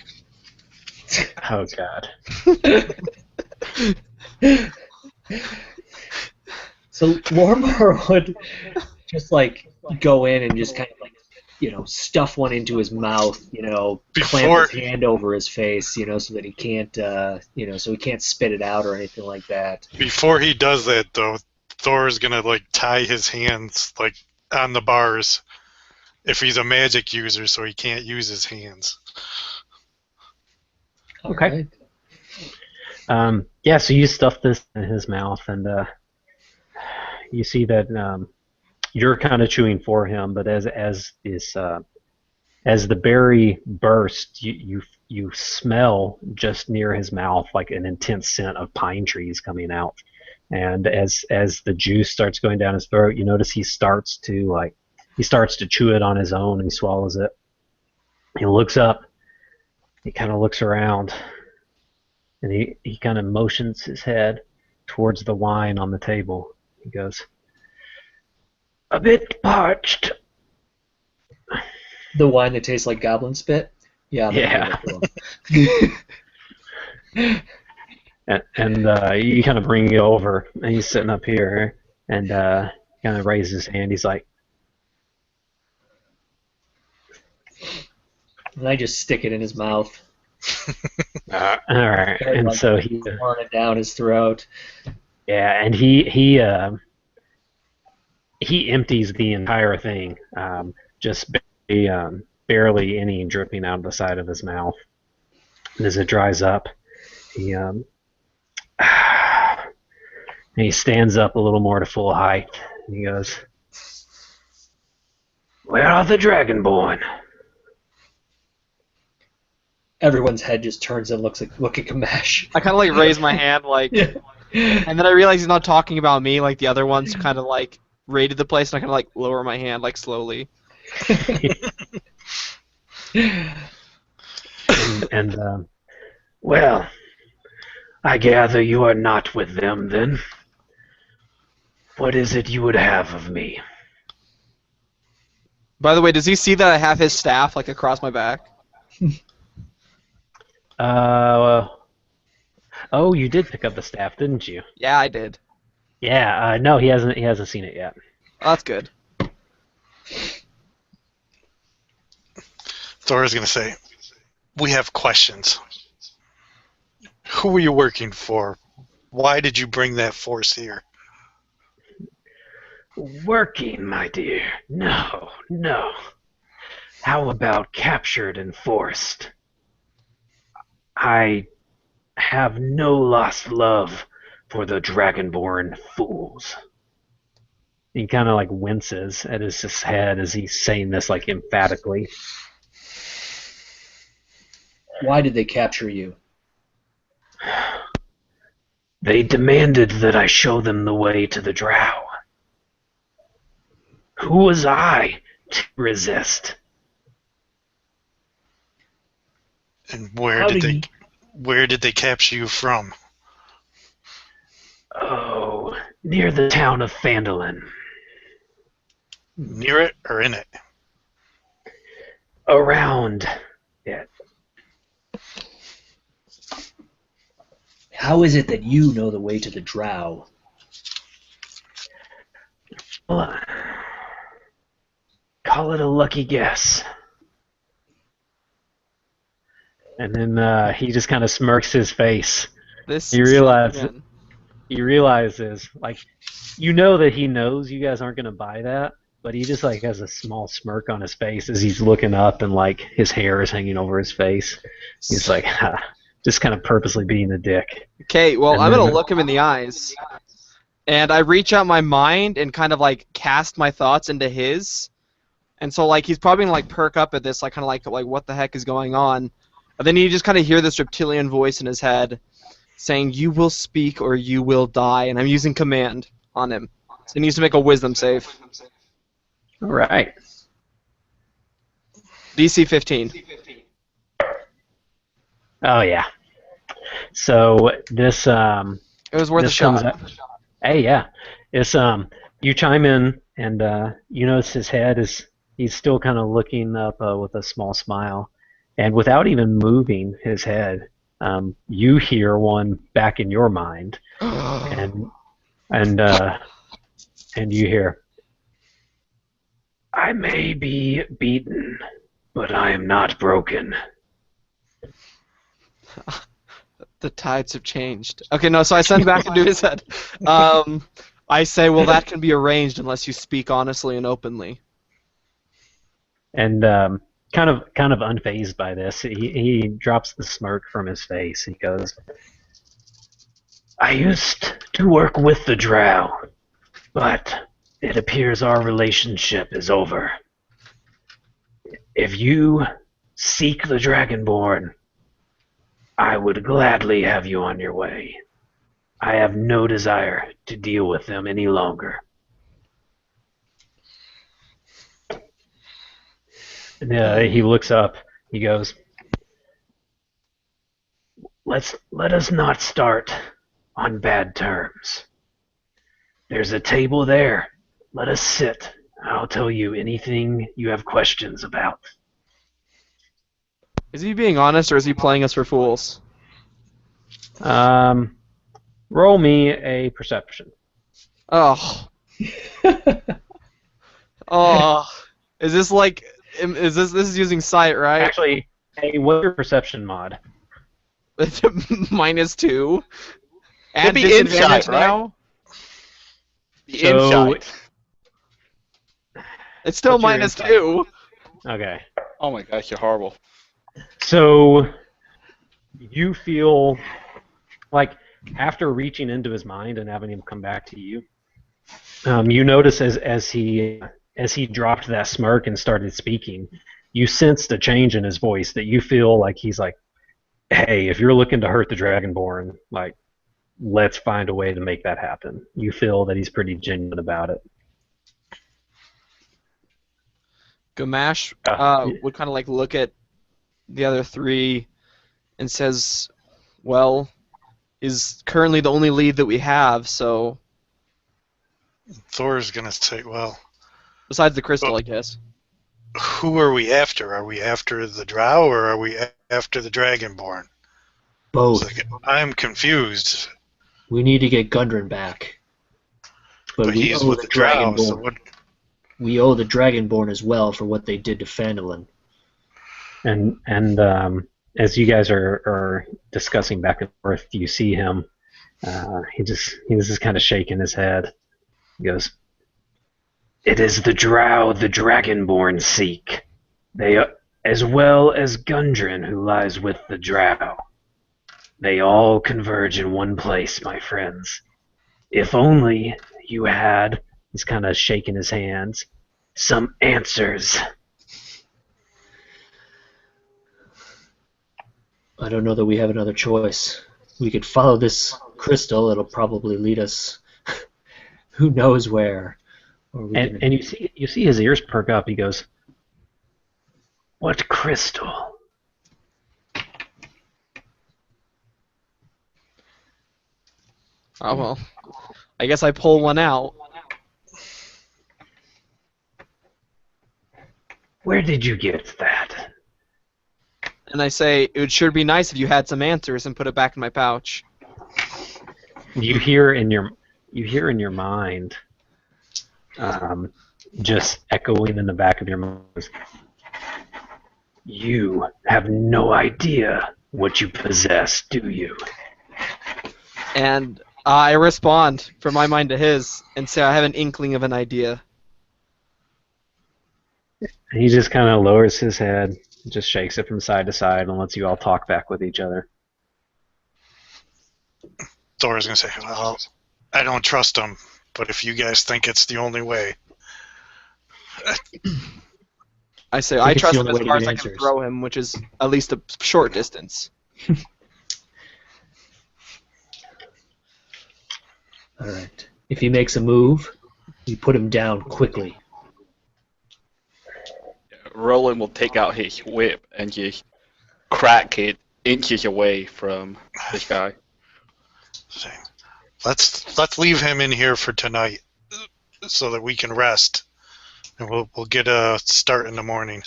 Oh God. So Lorimar would just like go in and just kind of like, stuff one into his mouth, clamp his hand over his face, so that he can't, so he can't spit it out or anything like that. Before he does that, though, Thor's gonna like tie his hands like on the bars if he's a magic user, so he can't use his hands. Okay. Yeah, so you stuff this in his mouth, and you see that you're kind of chewing for him, but as the berry bursts, you smell just near his mouth like an intense scent of pine trees coming out, and as the juice starts going down his throat, you notice he starts to chew it on his own, and he swallows it. He looks up, he kind of looks around, and he kind of motions his head towards the wine on the table. He goes, "A bit parched." The wine that tastes like goblin spit? Yeah. And you kind of bring it over, and he's sitting up here, and kind of raises his hand. He's like, and I just stick it in his mouth. all right. And like, so he pouring it down his throat. Yeah, and he empties the entire thing, just barely any dripping out of the side of his mouth. And as it dries up, he stands up a little more to full height, and he goes, "Where are the Dragonborn?" Everyone's head just turns and look at Ghemash. I kind of like raise my hand, like, Yeah. and then I realize he's not talking about me, like the other ones kind of like raided the place, and I kind of like lower my hand, like slowly. and well, I gather you are not with them then. What is it you would have of me? By the way, does he see that I have his staff like across my back? Oh, you did pick up the staff, didn't you? Yeah, I did. Yeah, no, he hasn't seen it yet. Oh, that's good. Thor's gonna say, "We have questions. Who are you working for? Why did you bring that force here?" Working, my dear? No. How about captured and forced? I have no lost love for the Dragonborn fools. He kind of like winces at his head as he's saying this like emphatically. Why did they capture you? They demanded that I show them the way to the Drow. Who was I to resist? And where did they capture you from? Oh, near the town of Phandelver. Near it or in it? Around it. How is it that you know the way to the Drow? Well, call it a lucky guess. And then he just kind of smirks his face. He realizes, like, you know that he knows you guys aren't going to buy that, but he just like has a small smirk on his face as he's looking up, and like his hair is hanging over his face. He's like, just kind of purposely being a dick. Okay, well, And I'm then- gonna look him in the eyes, and I reach out my mind and kind of like cast my thoughts into his, and so like he's probably gonna like perk up at this, like kind of like what the heck is going on, and then you just kind of hear this reptilian voice in his head saying, "You will speak or you will die," and I'm using command. on him. So he needs to make a wisdom save. All right. DC 15. Oh yeah. So this It was worth a this comes shot. up. Hey, yeah. It's you chime in and you notice his head is he's still kind of looking up with a small smile, and without even moving his head, you hear one back in your mind, and and you hear, "I may be beaten, but I am not broken." The tides have changed. Okay, no, so I send back into his head. I say, well, that can be arranged unless you speak honestly and openly. And kind of unfazed by this, he drops the smirk from his face. He goes, "I used to work with the Drow, but it appears our relationship is over. If you seek the Dragonborn, I would gladly have you on your way. I have no desire to deal with them any longer." And he looks up. He goes, Let us not start on bad terms. There's a table there. Let us sit. I'll tell you anything you have questions about." Is he being honest or is he playing us for fools? Roll me a perception. Oh. Oh. Is this like... Is this is using sight, right? Actually, hey, what's your perception mod? -2. And It'd be disadvantage insight, right? now? The So- insight. It's still What's your -2. Okay. Oh my gosh, you're horrible. So you feel like after reaching into his mind and having him come back to you, you notice as he dropped that smirk and started speaking, you sensed a change in his voice that you feel like he's like, "Hey, if you're looking to hurt the Dragonborn, like, let's find a way to make that happen." You feel that he's pretty genuine about it. Ghemash would kind of like look at the other three and says, well, is currently the only lead that we have, so... Thor's gonna say, well, Besides the crystal, I guess. who are we after? Are we after the Drow or are we after the Dragonborn? Both. It's like, I'm confused. We need to get Gundren back. But But we he's owe with the the Drow, Dragonborn. so what? We owe the Dragonborn as well for what they did to Phandelver. And as you guys are discussing back and forth, you see him. He's just kind of shaking his head. He goes, "It is the Drow the Dragonborn seek. They, as well as Gundren, who lies with the Drow. They all converge in one place, my friends. If only you had," he's kind of shaking his hands, "some answers." I don't know that we have another choice. We could follow this crystal. It'll probably lead us who knows where. Or we can... And you see his ears perk up. He goes, "What crystal?" Oh, well. I guess I pull one out. "Where did you get that?" And I say, it would sure be nice if you had some answers and put it back in my pouch. You hear in your mind, just echoing in the back of your mind, "You have no idea what you possess, do you?" And I respond from my mind to his and say I have an inkling of an idea. And he just kind of lowers his head, just shakes it from side to side, and lets you all talk back with each other. Thor's gonna say, well, I don't trust him, but if you guys think it's the only way. I say I think I it's trust the him only as way to far get as I can answers. throw him, which is at least a short distance. All right. If he makes a move, we put him down quickly. Roland will take out his whip and just crack it inches away from this guy. Let's leave him in here for tonight, so that we can rest, and we'll get a start in the morning.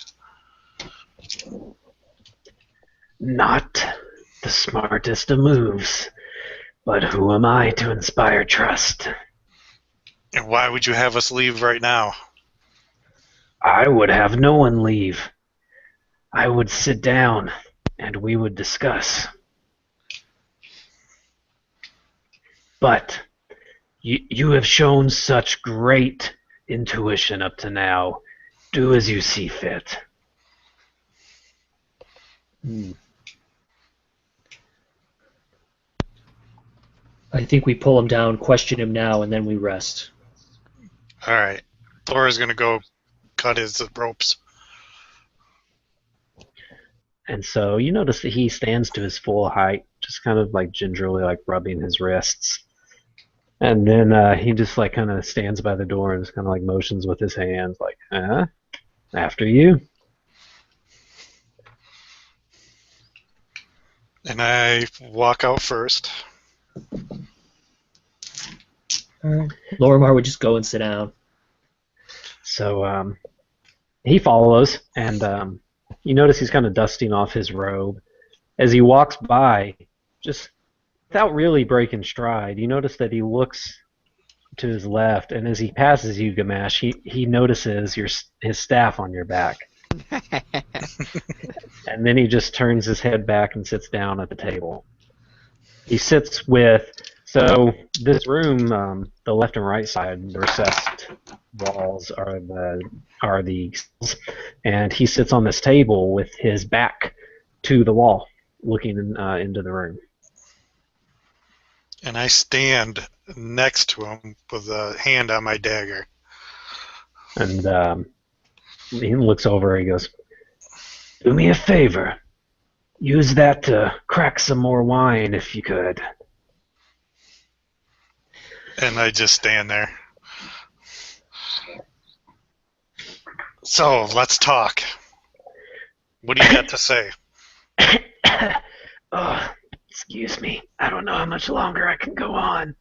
Not the smartest of moves, but who am I to inspire trust? And why would you have us leave right now? I would have no one leave. I would sit down, and we would discuss. But you have shown such great intuition up to now. Do as you see fit. I think we pull him down, question him now, and then we rest. All right. Thora's going to go cut his ropes. And so you notice that he stands to his full height, just kind of like gingerly like rubbing his wrists. And then he just like kind of stands by the door and just kind of like motions with his hands like, after you. And I walk out first. Alright. Lorimar would just go and sit down. So he follows, and you notice he's kind of dusting off his robe. As he walks by, just without really breaking stride, you notice that he looks to his left, and as he passes you, Ghemash, he notices his staff on your back. And then he just turns his head back and sits down at the table. He sits with... So this room, the left and right side, the recessed walls are the and he sits on this table with his back to the wall, looking into the room. And I stand next to him with a hand on my dagger. And he looks over and he goes, "Do me a favor. Use that to crack some more wine if you could." And I just stand there. So, let's talk. What do you got to say? Oh, excuse me. I don't know how much longer I can go on.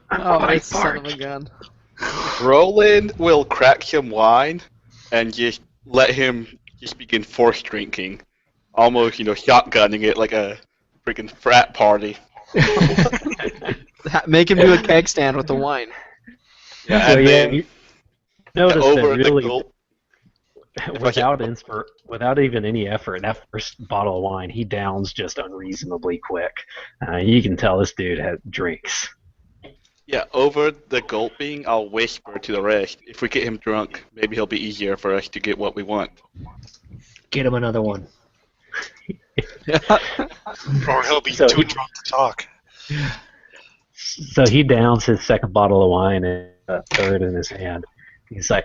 I'm Oh, quite it's son of a parched. gun. Roland will crack him wine and just let him just begin force drinking. Almost, shotgunning it like a freaking frat party. Make him do a keg stand with the wine. Yeah, So and yeah, then you notice that over the really, gulp. without even any effort, that first bottle of wine he downs just unreasonably quick. You can tell this dude drinks. Yeah, over the gulping, I'll whisper to the rest. If we get him drunk, maybe he'll be easier for us to get what we want. Get him another one. Or he'll be So too he- drunk to talk. So he downs his second bottle of wine and a third in his hand. He's like,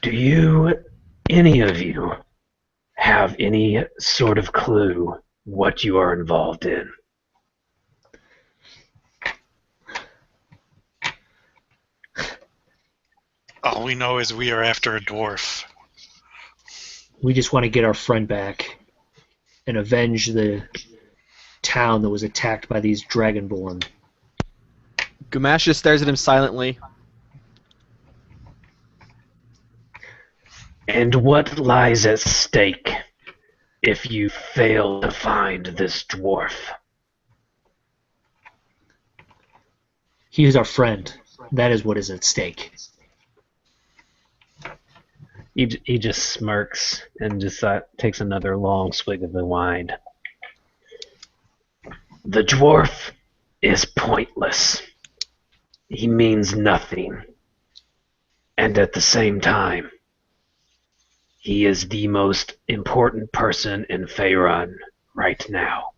"Do any of you, have any sort of clue what you are involved in?" All we know is we are after a dwarf. We just want to get our friend back and avenge the town that was attacked by these Dragonborn. Ghemash just stares at him silently. And what lies at stake if you fail to find this dwarf? He is our friend. That is what is at stake. He just smirks and just takes another long swig of the wine. The dwarf is pointless. He means nothing. And at the same time, he is the most important person in Faerun right now.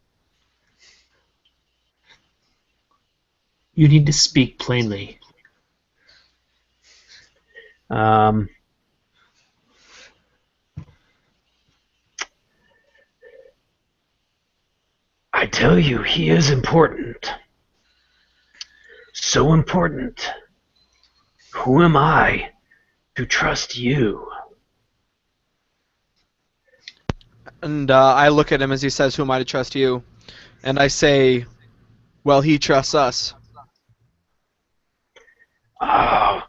You need to speak plainly. I I tell you, he is important. So important. Who am I to trust you? And I look at him as he says, "Who am I to trust you?" And I say, "Well, he trusts us." Oh,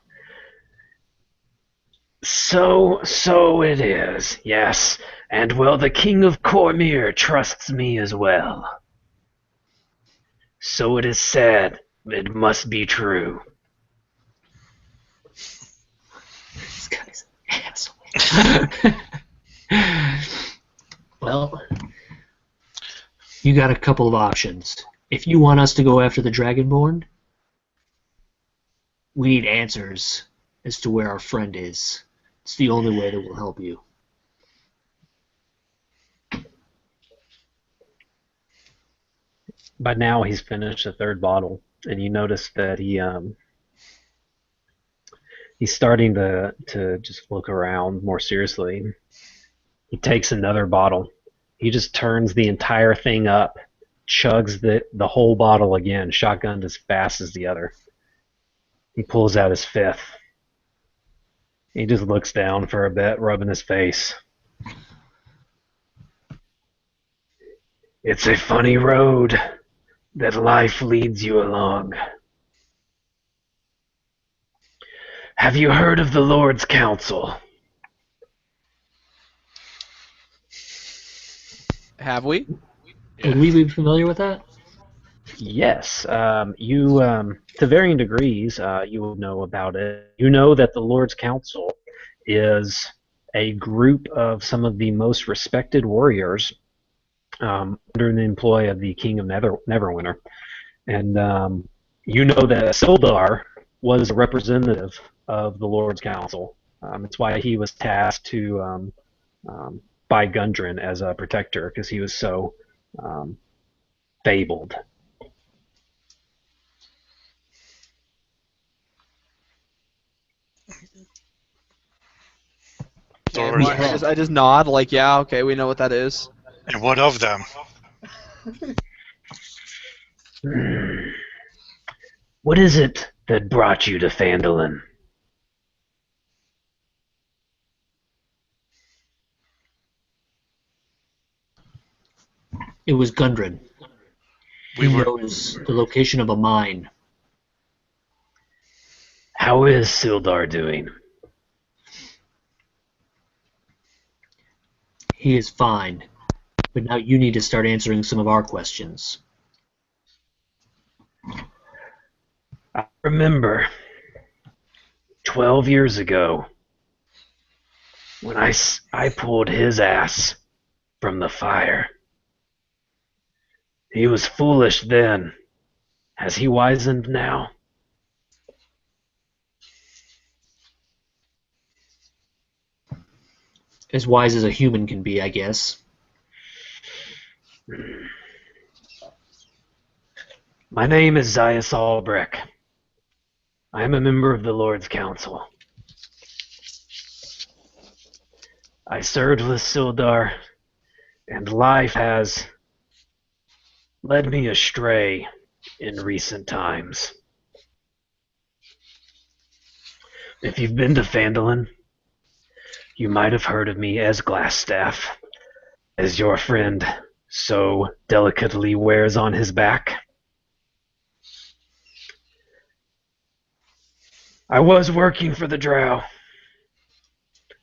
so it is, yes. And well, the King of Cormyr trusts me as well. So it is said, it must be true. This guy's an asshole. Well, you got a couple of options. If you want us to go after the Dragonborn, we need answers as to where our friend is. It's the only way that will help you. By now, he's finished the third bottle, and you notice that he's starting to just look around more seriously. He takes another bottle. He just turns the entire thing up, chugs the whole bottle again, shotgunned as fast as the other. He pulls out his fifth. He just looks down for a bit, rubbing his face. It's a funny road that life leads you along. Have you heard of the Lord's Council? Have we? Would we be familiar with that? Yes, you, to varying degrees, you will know about it. You know that the Lord's Council is a group of some of the most respected warriors under the employ of the King of Neverwinter. And you know that Sildar was a representative of the Lord's Council. It's why he was tasked to by Gundren as a protector, because he was so fabled. Okay, I just nod, like, yeah, okay, we know what that is. And what of them? What is it that brought you to Phandelver? It was Gundren. We He were knows the location of a mine. How is Sildar doing? He is fine. But now you need to start answering some of our questions. I remember 12 years ago when I pulled his ass from the fire. He was foolish then. Has he wizened now? As wise as a human can be, I guess. My name is Zaius Albrecht. I am a member of the Lord's Council. I served with Sildar, and life has led me astray in recent times. If you've been to Phandelver, you might have heard of me as Glassstaff, as your friend so delicately wears on his back. I was working for the Drow.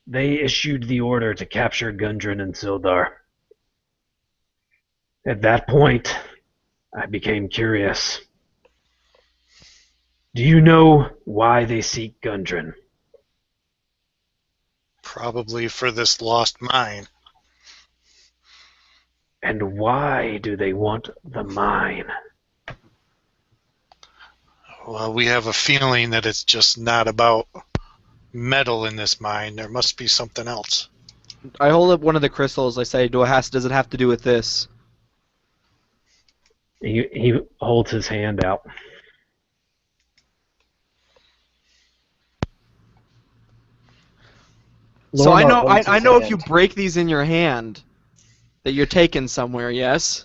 They issued the order to capture Gundren and Sildar. At that point, I became curious. Do you know why they seek Gundren? probably for this lost mine. And why do they want the mine? Well, we have a feeling that it's just not about metal in this mine. There must be something else. I hold up one of the crystals. I say, does it have to do with this? He holds his hand out. So I Lorimar know, holds I his know if hand. you break these in your hand, that you're taken somewhere. Yes.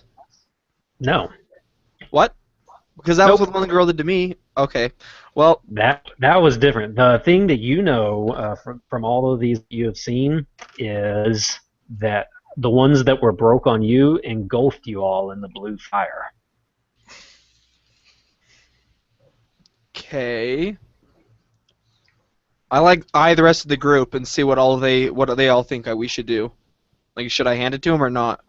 No. What? Because that was Nope. what one girl did to me. Okay. Well, That was different. The thing that you know from all of these you have seen is that the ones that were broke on you engulfed you all in the blue fire. okay. I like eye the rest of the group and see what they all think we should do. Like, should I hand it to him or not?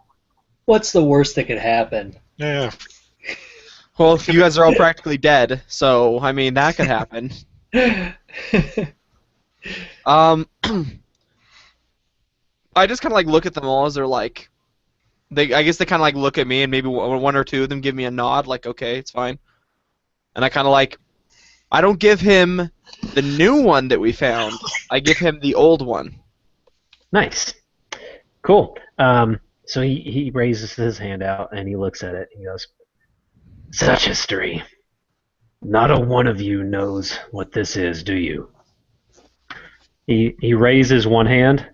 What's the worst that could happen? Yeah. Well, you guys are all practically dead, so I mean that could happen. I just kind of like look at them all as they're like, I guess they kind of like look at me and maybe one or two of them give me a nod, like okay, it's fine. And I kind of like, I don't give him the new one that we found. I give him the old one. Nice. Cool. So he raises his hand out and he looks at it and he goes, "Such history. Not a one of you knows what this is, do you?" He raises one hand,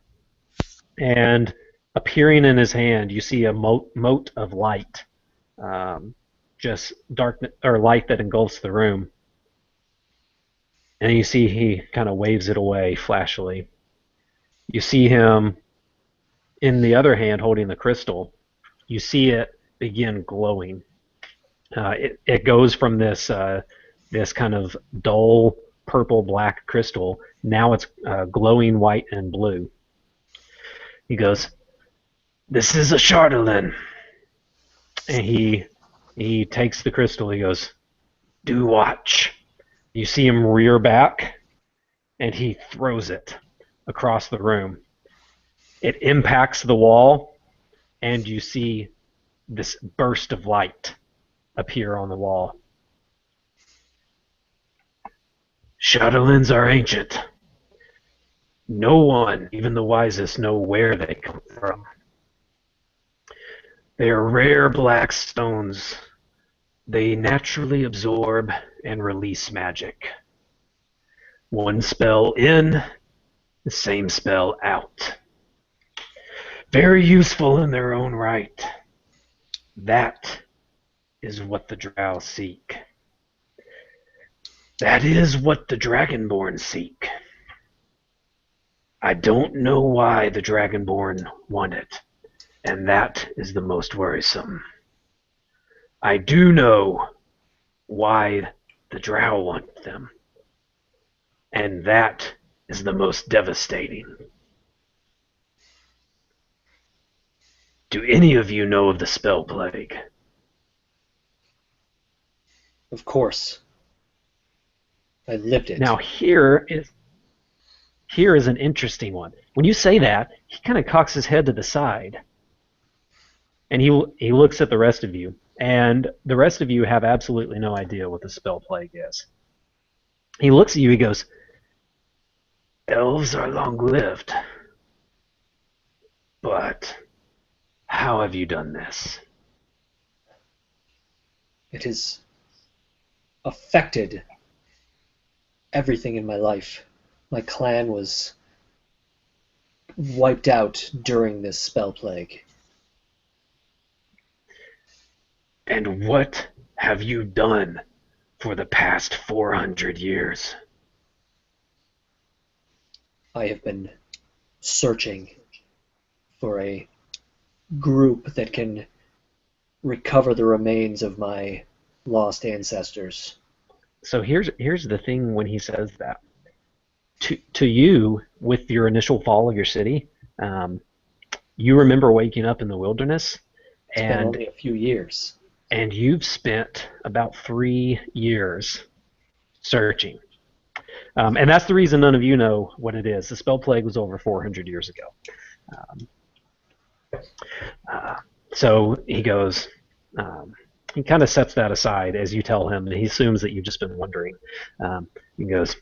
and appearing in his hand, you see a mote of light, just dark or light that engulfs the room. And you see he kind of waves it away flashily. You see him in the other hand holding the crystal. You see it begin glowing. It goes from this kind of dull purple black crystal. Now it's glowing white and blue. He goes, "This is a Chardolin." And he takes the crystal. He goes, "Do watch." You see him rear back, and he throws it across the room. It impacts the wall, and you see this burst of light appear on the wall. Chardolins are ancient. No one, even the wisest, know where they come from. They are rare black stones. They naturally absorb and release magic. One spell in, the same spell out. Very useful in their own right. That is what the Drow seek. That is what the Dragonborn seek. I don't know why the Dragonborn want it, and that is the most worrisome. I do know why the Drow want them, and that is the most devastating. Do any of you know of the spell plague? Of course. I lived it. Now here is an interesting one. When you say that, he kind of cocks his head to the side, and he looks at the rest of you, and the rest of you have absolutely no idea what the spell plague is. He looks at you. He goes, "Elves are long-lived, but how have you done this?" It has affected everything in my life. My clan was wiped out during this spell plague. And what have you done for the past 400 years? I have been searching for a group that can recover the remains of my lost ancestors. So here's the thing when he says that. To you, with your initial fall of your city, you remember waking up in the wilderness, It's been only a few years. And you've spent about 3 years searching. And that's the reason none of you know what it is. The spell plague was over 400 years ago. So he goes, he kind of sets that aside as you tell him, and he assumes that you've just been wondering. He goes,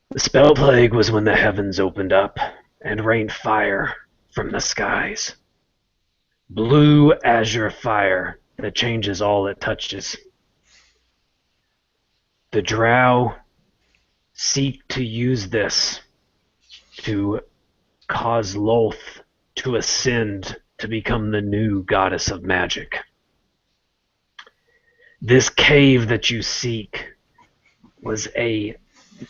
"The spell plague was when the heavens opened up and rained fire from the skies. Blue azure fire that changes all it touches. The Drow seek to use this to cause Lolth to ascend to become the new goddess of magic. This cave that you seek was a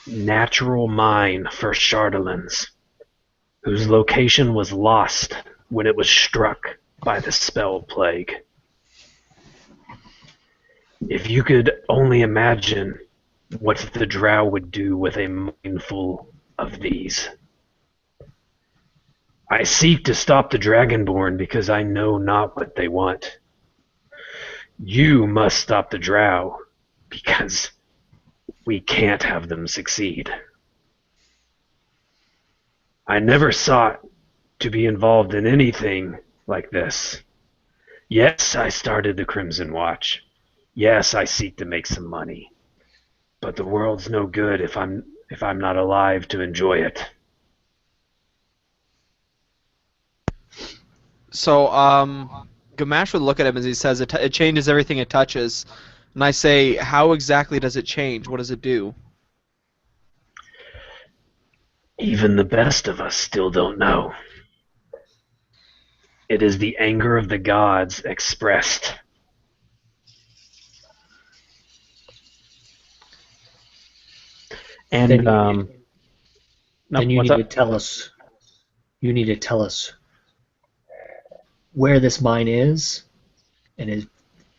natural mine for Chardolins, whose location was lost when it was struck by the spell plague. If you could only imagine what the drow would do with a mine full of these. I seek to stop the Dragonborn because I know not what they want. You must stop the drow because we can't have them succeed. I never sought to be involved in anything like this. Yes, I started the Crimson Watch. Yes, I seek to make some money. But the world's no good if I'm not alive to enjoy it. So, Ghemash would look at him as he says, it changes everything it touches. And I say, how exactly does it change? What does it do? Even the best of us still don't know. It is the anger of the gods expressed. And Then no, then you what's need up? to tell us. You need to tell us where this mine is, and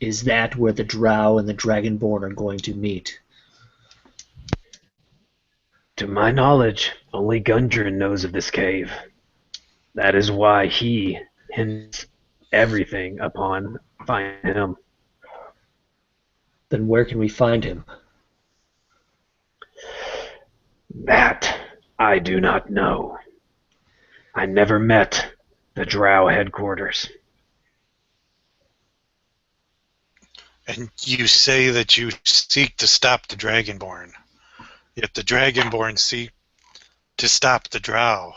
is that where the Drow and the Dragonborn are going to meet? To my knowledge, only Gundren knows of this cave. That is why he hints everything upon finding him. Then where can we find him? That I do not know. I never met the Drow headquarters. And you say that you seek to stop the Dragonborn, yet the Dragonborn seek to stop the Drow.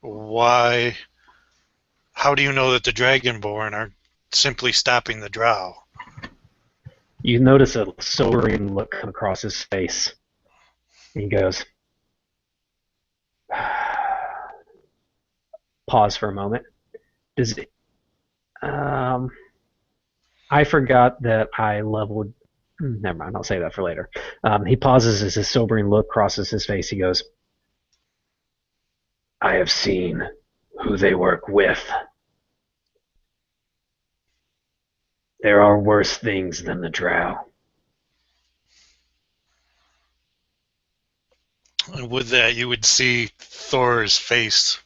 Why? How do you know that the Dragonborn are simply stopping the Drow? You notice a sobering look come across his face. He goes, pause for a moment. Does it, I forgot that I leveled. Never mind, I'll say that for later. He pauses as his sobering look crosses his face. He goes, I have seen who they work with. There are worse things than the Drow. And with that, you would see Thor's face,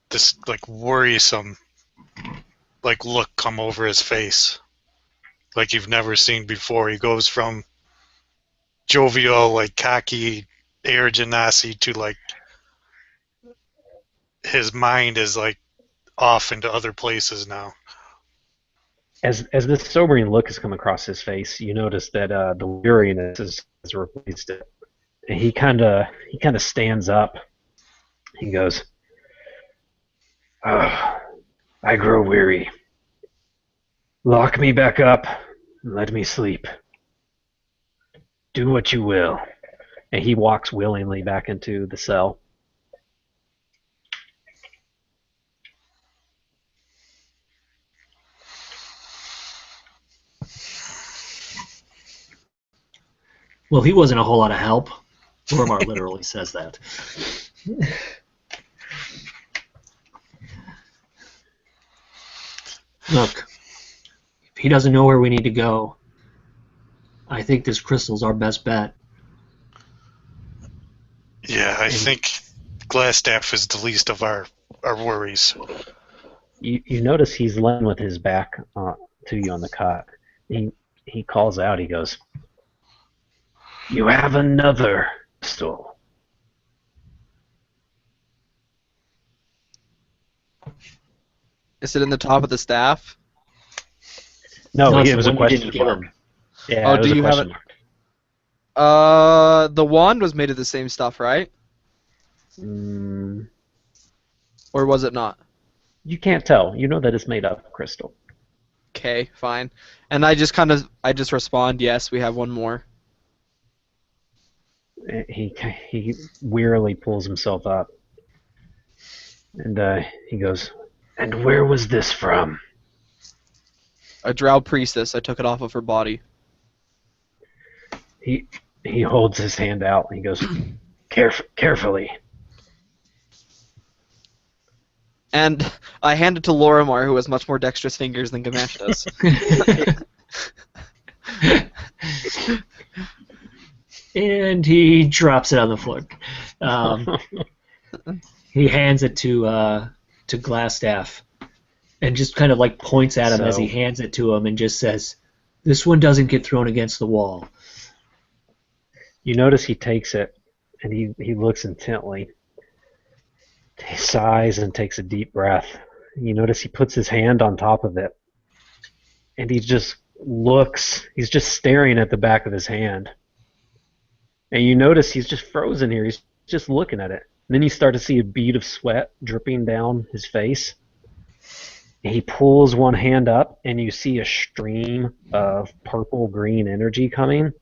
this like worrisome, like look come over his face, like you've never seen before. He goes from jovial, like cocky air Genasi to like his mind is like off into other places now. As this sobering look has come across his face, you notice that the weariness has replaced it. And he kind of stands up. He goes, I grow weary. Lock me back up and let me sleep. Do what you will. And he walks willingly back into the cell. Well, he wasn't a whole lot of help. Lorimar literally says that. Look, if he doesn't know where we need to go, I think this crystal's our best bet. Yeah, I think Glassstaff is the least of our worries. You notice he's laying with his back to you on the cot. He calls out. He goes, "You have another crystal." Is it in the top of the staff? No, it's it the was a one you question didn't give mark. him. Yeah, Oh, it was do a you have question it? mark. The wand was made of the same stuff, right? Mm, Or was it not? you can't tell. You know that it's made of crystal. Okay, fine. And I just respond, yes, we have one more. He wearily pulls himself up, and he goes, "And where was this from?" A drow priestess. I took it off of her body. He holds his hand out and he goes, carefully. And I hand it to Lorimar, who has much more dexterous fingers than Ghemash does. And he drops it on the floor. He hands it to Glassstaff, and just kind of like points at him as he hands it to him, and just says, "This one doesn't get thrown against the wall." You notice he takes it, and he looks intently. He sighs and takes a deep breath. You notice he puts his hand on top of it, and he just looks. He's just staring at the back of his hand. And you notice he's just frozen here. He's just looking at it. And then you start to see a bead of sweat dripping down his face. And he pulls one hand up, and you see a stream of purple-green energy coming. And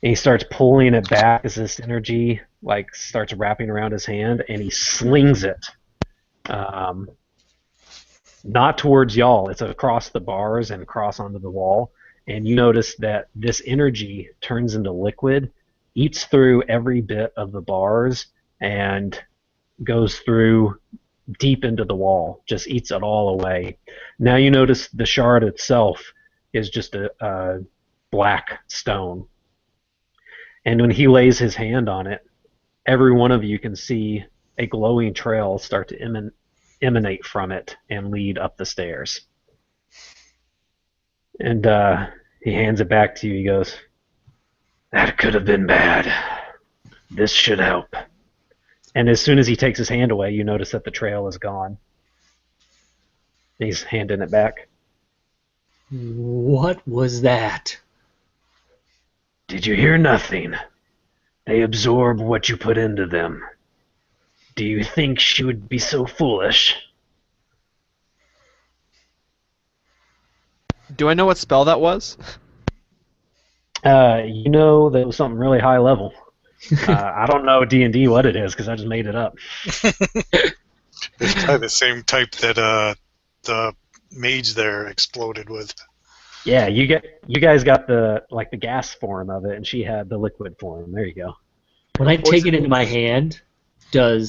he starts pulling it back as this energy starts wrapping around his hand, and he slings it. Not towards y'all. It's across the bars and across onto the wall. And you notice that this energy turns into liquid, eats through every bit of the bars, and goes through deep into the wall, just eats it all away. Now you notice the shard itself is just a black stone. And when he lays his hand on it, every one of you can see a glowing trail start to emanate from it and lead up the stairs. And he hands it back to you. He goes, "That could have been bad. This should help." And as soon as he takes his hand away, you notice that the trail is gone. And he's handing it back. What was that? Did you hear nothing? They absorb what you put into them. Do you think she would be so foolish? Do I know what spell that was? You know that was something really high level. I don't know D&D what it is because I just made it up. It's probably the same type that the mage there exploded with. Yeah, you guys got the gas form of it, and she had the liquid form. There you go. When I take it into my hand, do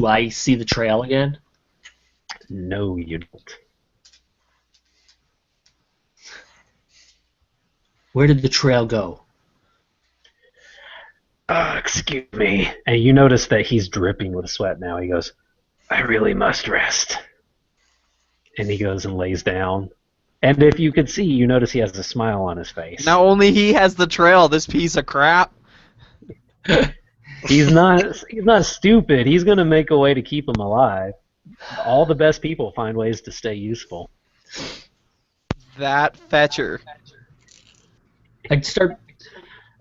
I see the trail again? No, you don't. Where did the trail go? Excuse me. And you notice that he's dripping with sweat now. He goes, "I really must rest." And he goes and lays down. And if you could see, you notice he has a smile on his face. Now only he has the trail, this piece of crap. He's not stupid. He's going to make a way to keep him alive. All the best people find ways to stay useful. That fetcher. I'd start.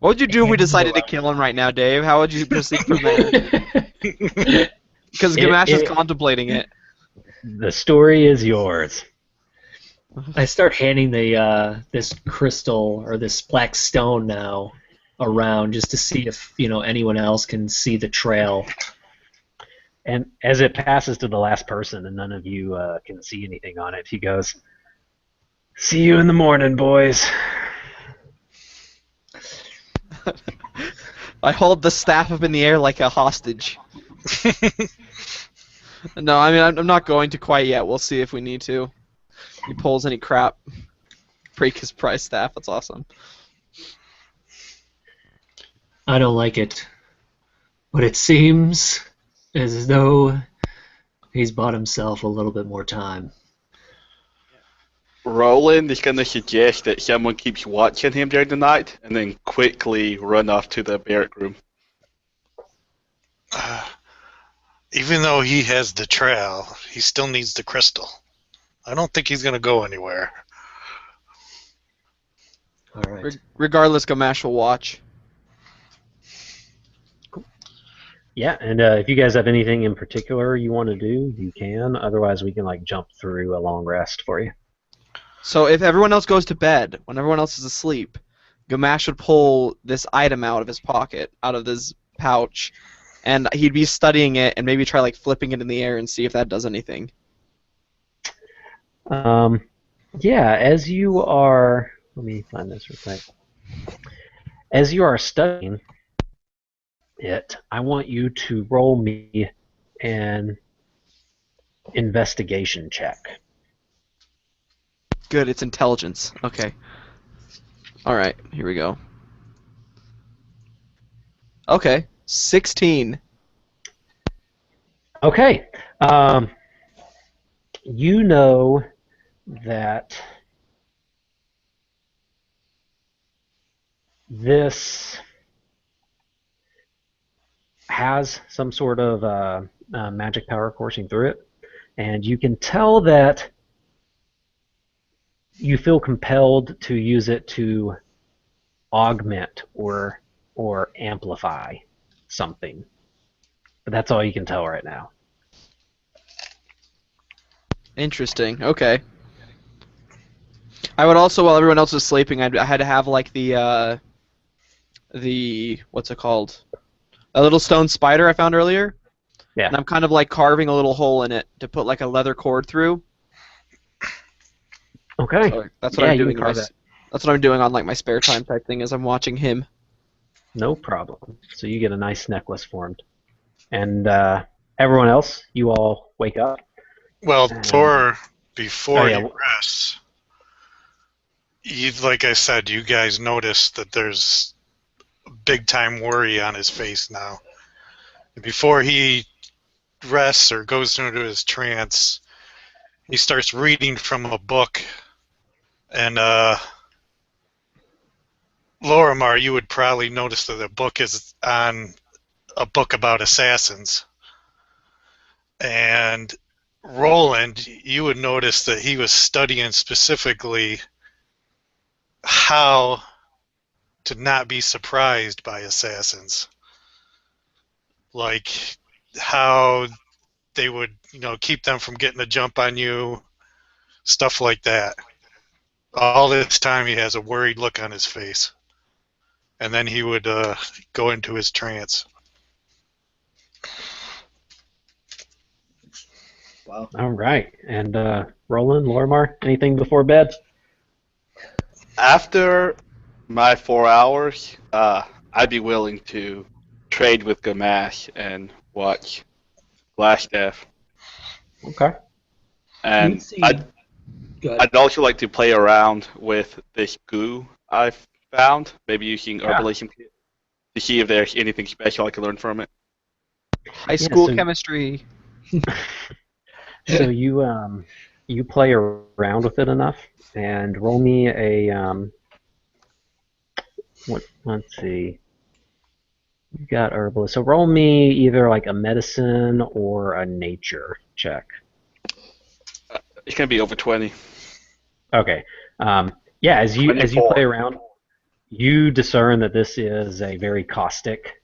What would you do if we decided to kill him right now, Dave? How would you proceed from there? Because Ghemash is contemplating it. The story is yours. I start handing this crystal or this black stone now around just to see if anyone else can see the trail. And as it passes to the last person and none of you can see anything on it, he goes, "See you in the morning, boys." I hold the staff up in the air like a hostage. No, I mean, I'm not going to quite yet. We'll see if we need to. He pulls any crap. Break his prize staff. That's awesome. I don't like it. But it seems as though he's bought himself a little bit more time. Roland is going to suggest that someone keeps watching him during the night and then quickly run off to the barrack room. Even though he has the trail, he still needs the crystal. I don't think he's going to go anywhere. All right. Regardless, Ghemash will watch. Yeah, and if you guys have anything in particular you want to do, you can. Otherwise, we can jump through a long rest for you. So if everyone else goes to bed, when everyone else is asleep, Ghemash would pull this item out of his pocket, out of his pouch, and he'd be studying it and maybe try flipping it in the air and see if that does anything. Yeah, as you are, let me find this real quick. As you are studying it, I want you to roll me an investigation check. Good, it's intelligence. Okay. Alright, here we go. Okay, 16. Okay. You know that this has some sort of magic power coursing through it, and you can tell that you feel compelled to use it to augment or amplify something. But that's all you can tell right now. Interesting. Okay. I would also, while everyone else was sleeping, I had to have like the what's it called? A little stone spider I found earlier. Yeah. And I'm kind of like carving a little hole in it to put like a leather cord through. Okay. So that's what Yeah, I'm you doing. can carve that. That's what I'm doing on like my spare time type thing as I'm watching him. No problem. So you get a nice necklace formed. And everyone else, you all wake up. Well, And, Thor, before yeah, he rests, like I said, you guys notice that there's a big time worry on his face now. Before he rests or goes into his trance, he starts reading from a book. And Lorimar, you would probably notice that the book is on a book about assassins. And Roland, you would notice that he was studying specifically how to not be surprised by assassins. Like how they would, keep them from getting a jump on you, stuff like that. All this time he has a worried look on his face. And then he would go into his trance. Wow. all right. And Roland, Lorimar, anything before bed? After my 4 hours, I'd be willing to trade with Ghemash and watch Glass Death. Okay. And You'd see. I'd, Go ahead. I'd also like to play around with this goo I've found, maybe using Yeah. Herbalism Kit, to see if there's anything special I can learn from it. High school so- chemistry. So you play around with it enough, and roll me a let's see. You got herbalist. So roll me either like a medicine or a nature check. It's gonna be over 20. Okay. Yeah, as you 24. play around, you discern that this is a very caustic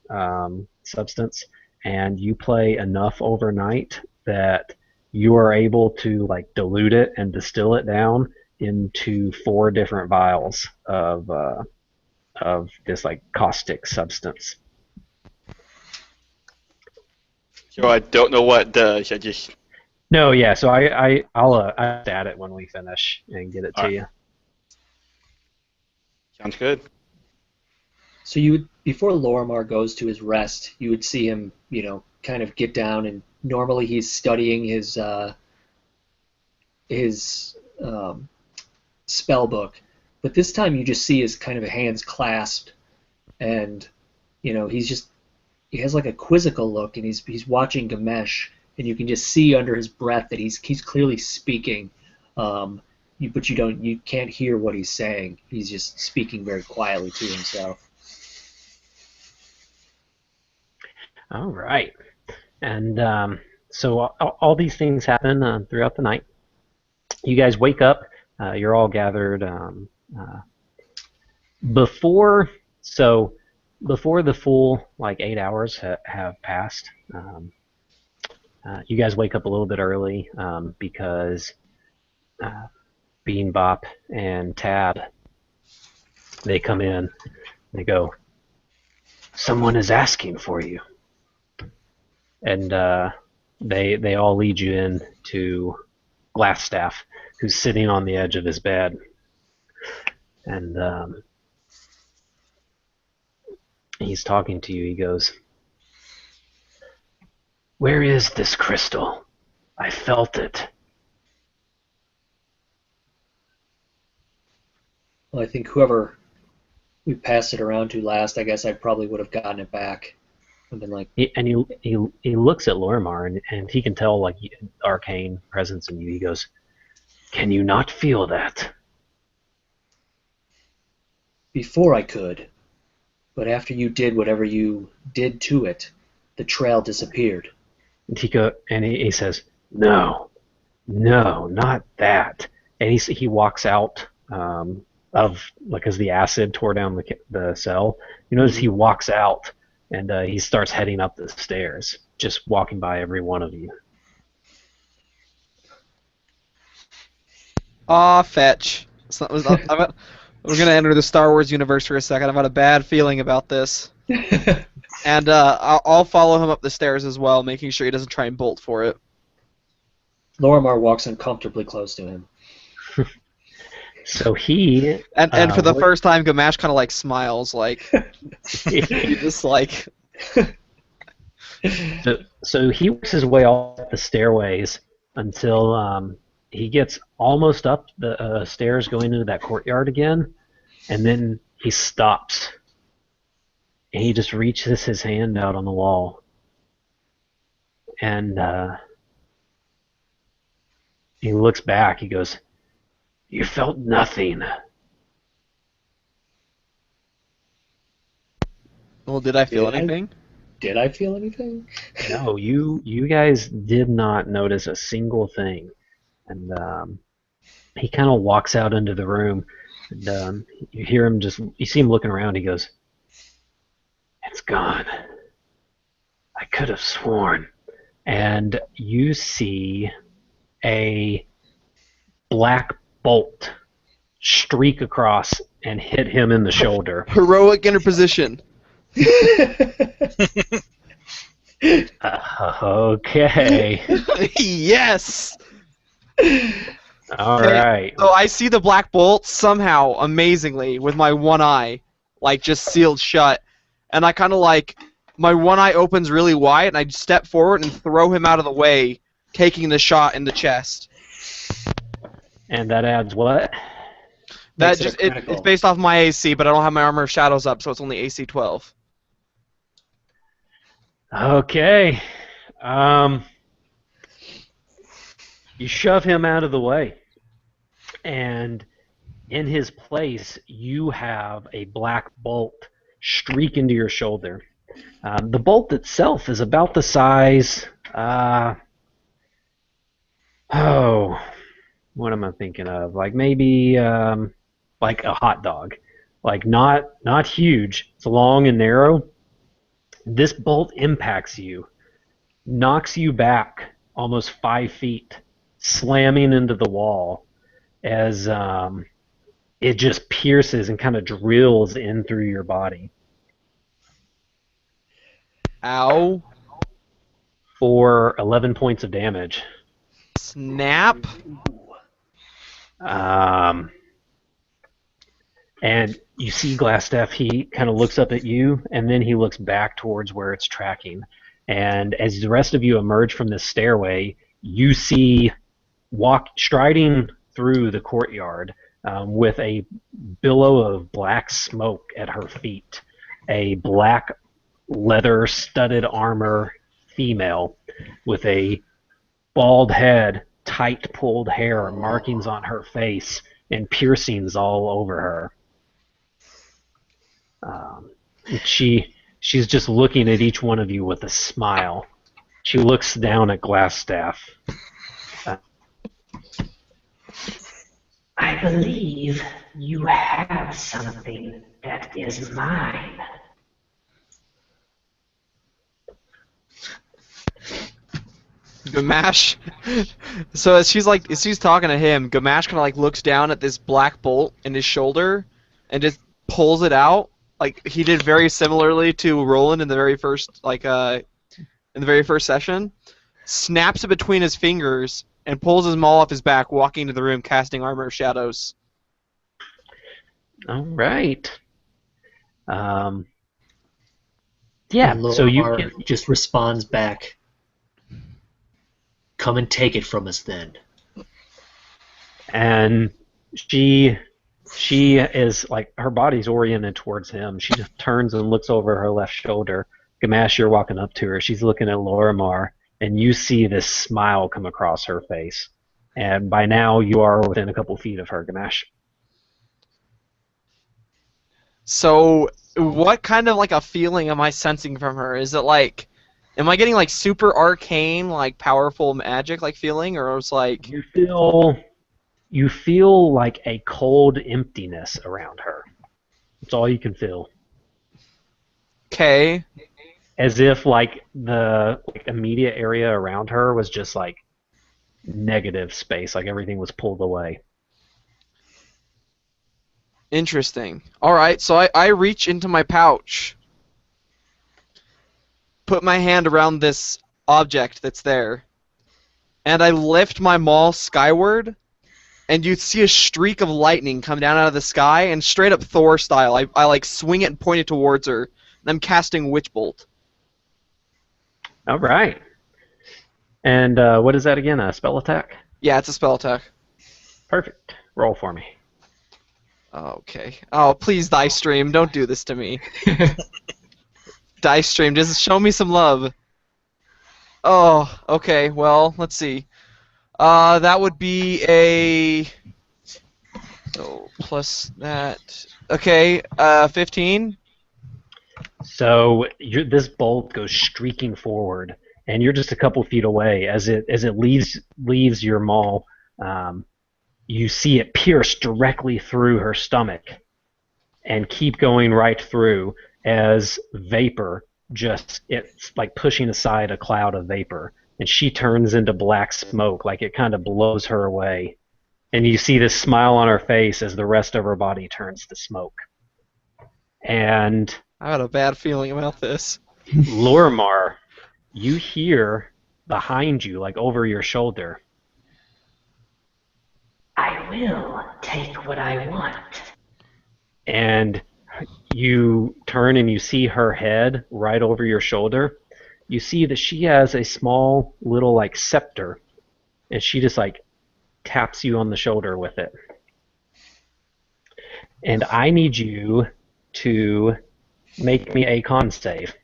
substance, and you play enough overnight that you are able to like dilute it and distill it down into 4 different vials of this like caustic substance. So I don't know what it does. I just No, yeah. So I'll add it when we finish and get it to Alright. you. sounds good. So you would, before Lorimar goes to his rest, you would see him, kind of get down, and normally he's studying his spell book, but this time you just see his kind of hands clasped, and he has like a quizzical look, and he's watching Ghemash, and you can just see under his breath that he's clearly speaking, but you can't hear what he's saying. He's just speaking very quietly to himself. All right. And so all these things happen throughout the night. You guys wake up. You're all gathered before the full like 8 hours have passed. You guys wake up a little bit early because Beanbop and Tab, they come in. They go, "Someone is asking for you." And they all lead you in to Glassstaff, who's sitting on the edge of his bed. And he's talking to you. He goes, "Where is this crystal? I felt it." Well, I think whoever we passed it around to last, I guess I probably would have gotten it back. I've been like, He looks at Lorimar, and he can tell like arcane presence in you. He goes, "Can you not feel that?" before I could, but after you did whatever you did to it, the trail disappeared. And he says, "No, not that." And he walks out of like as the acid tore down the cell. You notice he walks out and he starts heading up the stairs, just walking by every one of you. Aw, fetch. We're gonna enter the Star Wars universe for a second. I've had a bad feeling about this. And I'll follow him up the stairs as well, making sure he doesn't try and bolt for it. Lorimar walks uncomfortably close to him. So he and for the first time, Ghemash kind of like smiles, like he just like. So he works his way all up the stairways until he gets almost up the stairs going into that courtyard again, and then he stops. And he just reaches his hand out on the wall, and he looks back. He goes, "You felt nothing." Well, did I feel anything? Did I feel anything? No, you guys did not notice a single thing. And he kind of walks out into the room, and you see him looking around. He goes, "It's gone. I could have sworn." And you see a black bolt streak across and hit him in the shoulder. Heroic interposition. Okay. Yes. All right. So I see the black bolt somehow, amazingly, with my one eye, like just sealed shut, and I kind of like my one eye opens really wide, and I step forward and throw him out of the way, taking the shot in the chest. And that adds what? That it's based off my AC, but I don't have my Armor of Shadows up, so it's only AC 12. Okay. You shove him out of the way, and in his place, you have a black bolt streak into your shoulder. The bolt itself is about the size. What am I thinking of? Like maybe like a hot dog. Like not huge. It's long and narrow. This bolt impacts you, knocks you back almost 5 feet, slamming into the wall as it just pierces and kind of drills in through your body. Ow. For 11 points of damage. Snap. And you see Glassstaff, he kind of looks up at you, and then he looks back towards where it's tracking. And as the rest of you emerge from this stairway, you see striding through the courtyard with a billow of black smoke at her feet, a black leather studded armor female with a bald head, tight pulled hair, markings on her face, and piercings all over her. She's just looking at each one of you with a smile. She looks down at Glassstaff. I believe you have something that is mine. Ghemash. So as she's talking to him, Ghemash kind of like looks down at this black bolt in his shoulder and just pulls it out, like he did very similarly to Roland in the very first session. Snaps it between his fingers, and pulls his maul off his back, walking into the room, casting Armor of Shadows. All right. Yeah, so you Lorimar can, just responds back. Come and take it from us then. and she is like, her body's oriented towards him. She just turns and looks over her left shoulder. Ghemash, you're walking up to her. She's looking at Lorimar, and you see this smile come across her face. And by now, you are within a couple feet of her, Ghemash. So, what kind of like a feeling am I sensing from her? Is it like, am I getting like super arcane, like powerful magic like feeling, or it's like You feel like a cold emptiness around her. That's all you can feel. okay? As if like the immediate area around her was just like negative space, like everything was pulled away. Interesting. All right, so I reach into my pouch, put my hand around this object that's there, and I lift my maul skyward, and you see a streak of lightning come down out of the sky, and straight up Thor style, I like swing it and point it towards her, and I'm casting Witch Bolt. All right. And what is that again? A spell attack? Yeah, it's a spell attack. Perfect. Roll for me. Okay. Oh, please, Dice Stream, don't do this to me. Dice Stream, just show me some love. Oh, okay, well, let's see. That would be a... Oh, plus that... Okay, 15? So this bolt goes streaking forward, and you're just a couple feet away. As it leaves your maul, you see it pierce directly through her stomach, and keep going right through as vapor it's like pushing aside a cloud of vapor, and she turns into black smoke, like it kind of blows her away. And you see this smile on her face as the rest of her body turns to smoke. And I had a bad feeling about this. Lorimar, you hear behind you, like over your shoulder, I will take what I want. and you turn and you see her head right over your shoulder. You see that she has a small little like scepter, and she just like taps you on the shoulder with it. And I need you to make me a con save.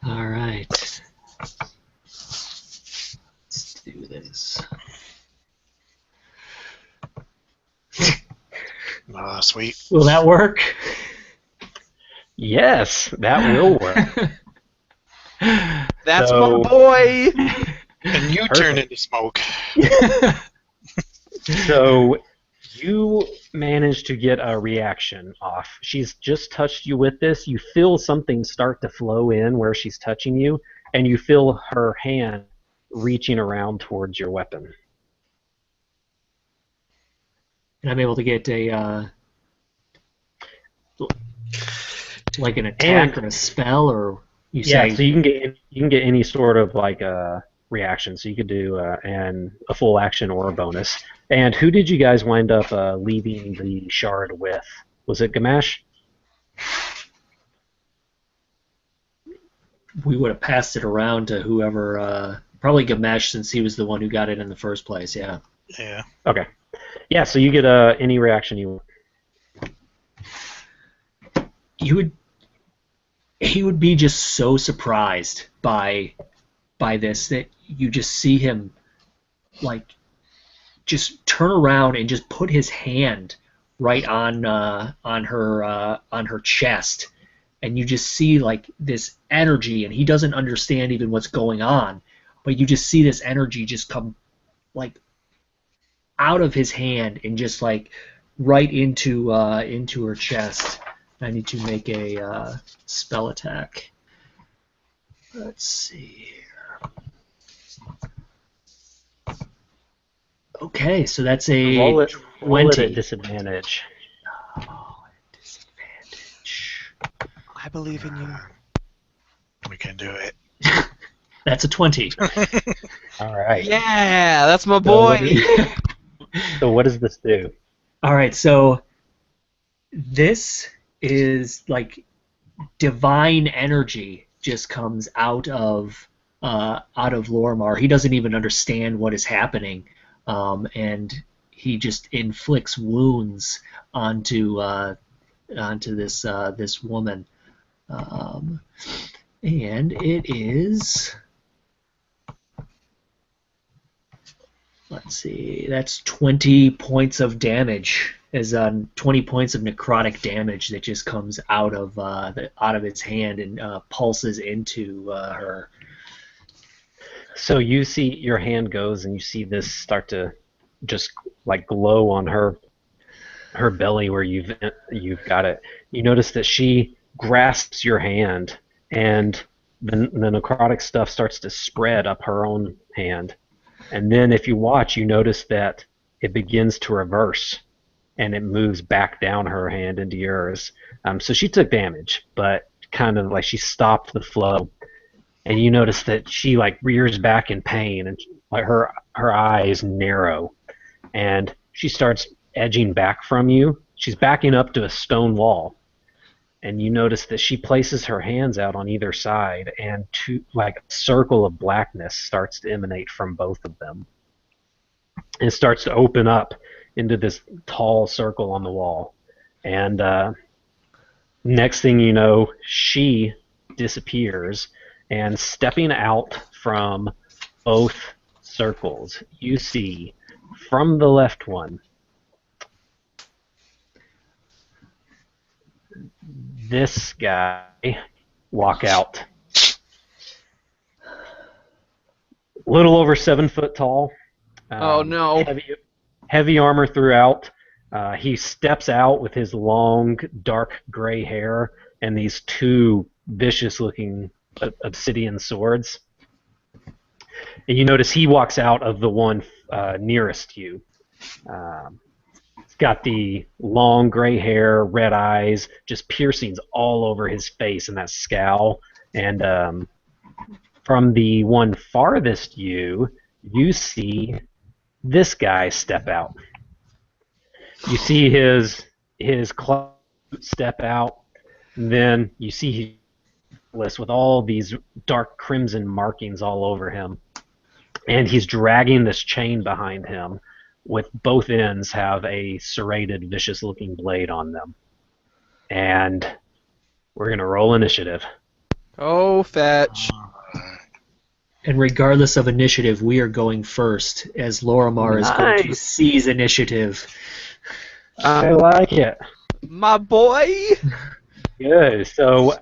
All right. Let's do this. Sweet. Will that work? Yes, that will work. That's So- my boy! And you turn into smoke. So you manage to get a reaction off. She's just touched you with this. You feel something start to flow in where she's touching you, and you feel her hand reaching around towards your weapon. And I'm able to get a like an attack or a spell, or you say Yeah, so you can get any sort of like a reaction. So you could do a full action or a bonus. And who did you guys wind up leaving the shard with? Was it Ghemash? we would have passed it around to whoever. Probably Ghemash, since he was the one who got it in the first place. Yeah. Yeah. Okay. Yeah, so you get any reaction you want. He would be just so surprised by this that you just see him like just turn around and just put his hand right on her chest, and you just see like this energy, and he doesn't understand even what's going on, but you just see this energy just come like out of his hand and just like right into her chest. I need to make a spell attack. Let's see here. Okay, so that's a Roll it 20. at disadvantage. Oh, disadvantage. I believe in you. We can do it. That's a 20. All right. Yeah, that's my So boy. So what does this do? All right, so this is like divine energy just comes out of Lorimar. He doesn't even understand what is happening, and he just inflicts wounds onto this woman, and it is. Let's see. That's 20 points of damage. Is 20 points of necrotic damage that just comes out of its hand and pulses into her. So you see your hand goes and you see this start to just like glow on her belly where you've got it. You notice that she grasps your hand and the necrotic stuff starts to spread up her own hand. And then if you watch, you notice that it begins to reverse and it moves back down her hand into yours. So she took damage, but kind of like she stopped the flow. And you notice that she like rears back in pain and like her eyes narrow. And she starts edging back from you. She's backing up to a stone wall. And you notice that she places her hands out on either side, and like a circle of blackness starts to emanate from both of them. And it starts to open up into this tall circle on the wall. And next thing you know, she disappears, and stepping out from both circles, you see from the left one, this guy walk out. A little over 7 foot tall. Oh no. Heavy armor throughout. He steps out with his long, dark gray hair and these two vicious-looking obsidian swords. And you notice he walks out of the one nearest you. He's got the long gray hair, red eyes, just piercings all over his face and that scowl. And from the one farthest you see this guy step out. You see his cloak step out, and then you see he's with all these dark crimson markings all over him, and he's dragging this chain behind him with both ends have a serrated, vicious-looking blade on them. And we're going to roll initiative. Oh, fetch. And regardless of initiative, we are going first, as Lorimar is going to seize initiative. I like it. My boy! Good. So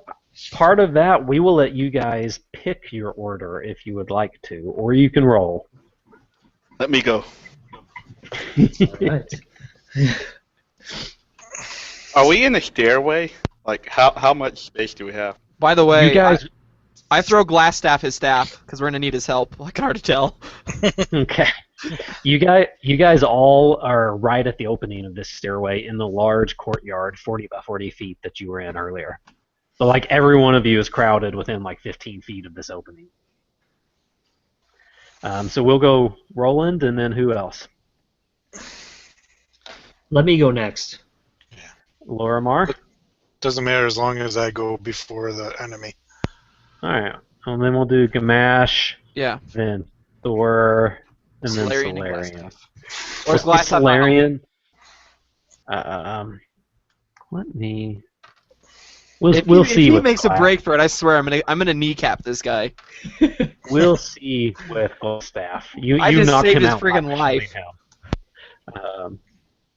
part of that, we will let you guys pick your order if you would like to, or you can roll. Let me go. Right. Are we in a stairway? Like, how much space do we have? By the way, You guys, I throw Glassstaff his staff, because we're going to need his help. I can already tell. okay. You guys all are right at the opening of this stairway in the large courtyard, 40 by 40 feet that you were in earlier. So like every one of you is crowded within like 15 feet of this opening. So we'll go Roland, and then who else? Let me go next. Lorimar? Doesn't matter as long as I go before the enemy. Alright. And then we'll do Ghemash, Yeah. then Thor, and then Solarian and Solarian. Or is Glassstaff Solarian? Let me... We'll see. If he with makes Glass. a break for it, I swear I'm gonna kneecap this guy. We'll see with Glassstaff. You I just knock saved him his out friggin' by life. shooting him.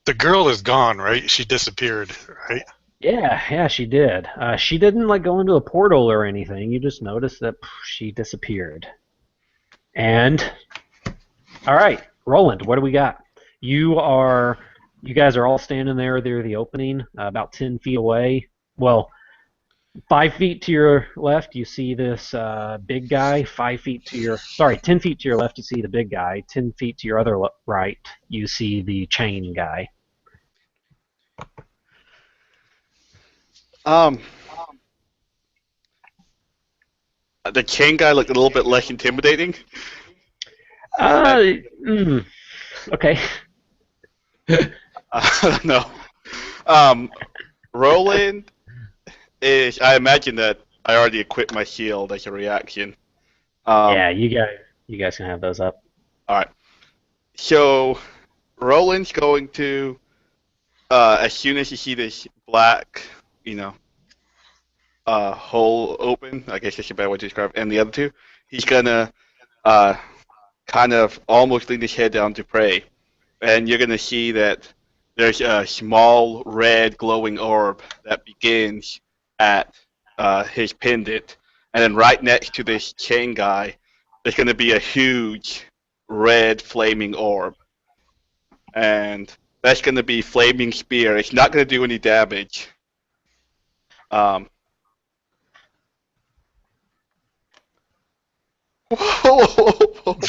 The girl is gone, right? She disappeared, right? Yeah, she did. She didn't like go into a portal or anything. You just noticed that she disappeared. And all right, Roland, what do we got? You guys are all standing there near the opening, about 10 feet away. Well, 5 feet to your left, you see this big guy. 10 feet to your left, you see the big guy. 10 feet to your other right, you see the chain guy. the chain guy look a little bit less intimidating. Okay. I don't know. Roland is. I imagine that I already equipped my shield as a reaction. Yeah, you guys can have those up. All right. So Roland's going to, as soon as you see this black, hole open. I guess that's a bad way to describe it. And the other two, he's gonna kind of almost lean his head down to pray, and you're gonna see that there's a small red glowing orb that begins at his pendant, and then right next to this chain guy, there's gonna be a huge red flaming orb, and that's gonna be flaming spear. It's not gonna do any damage. Whoa!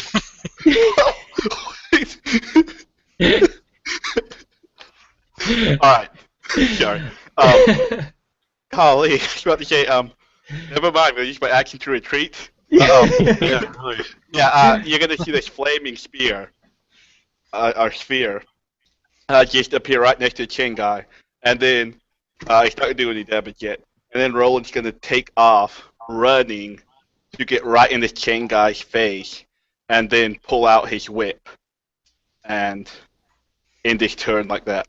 Alright. Sorry. Golly, I was about to say, never mind, we'll use my action to retreat. Yeah, really. Yeah, you're gonna see this flaming spear, or sphere, just appear right next to the chain guy, and then, it's not gonna do any damage yet. And then Roland's gonna take off, running, to get right in this chain guy's face, and then pull out his whip, and end his turn like that.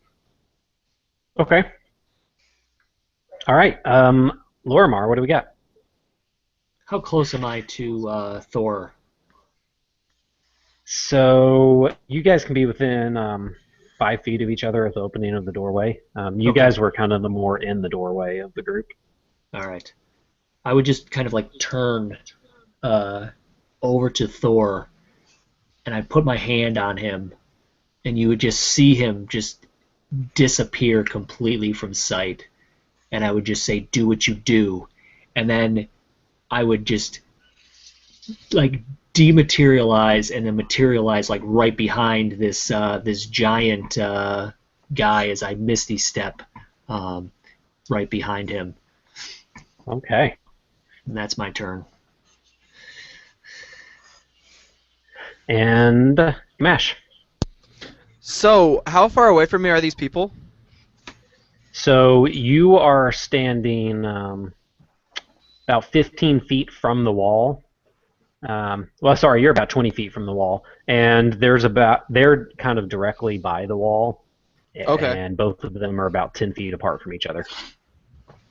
Okay. All right. Lorimar, what do we got? How close am I to Thor? So you guys can be within 5 feet of each other at the opening of the doorway. You Okay. guys were kind of the more in the doorway of the group. All right. I would just kind of like turn over to Thor, and I'd put my hand on him, and you would just see him just disappear completely from sight. And I would just say, "Do what you do," and then I would just like dematerialize and then materialize like right behind this this giant guy as I misty step right behind him. Okay. And that's my turn. And Ghemash. So, how far away from me are these people? So you are standing about 15 feet from the wall. Well, sorry, you're about 20 feet from the wall, and they're kind of directly by the wall. Okay. And both of them are about 10 feet apart from each other.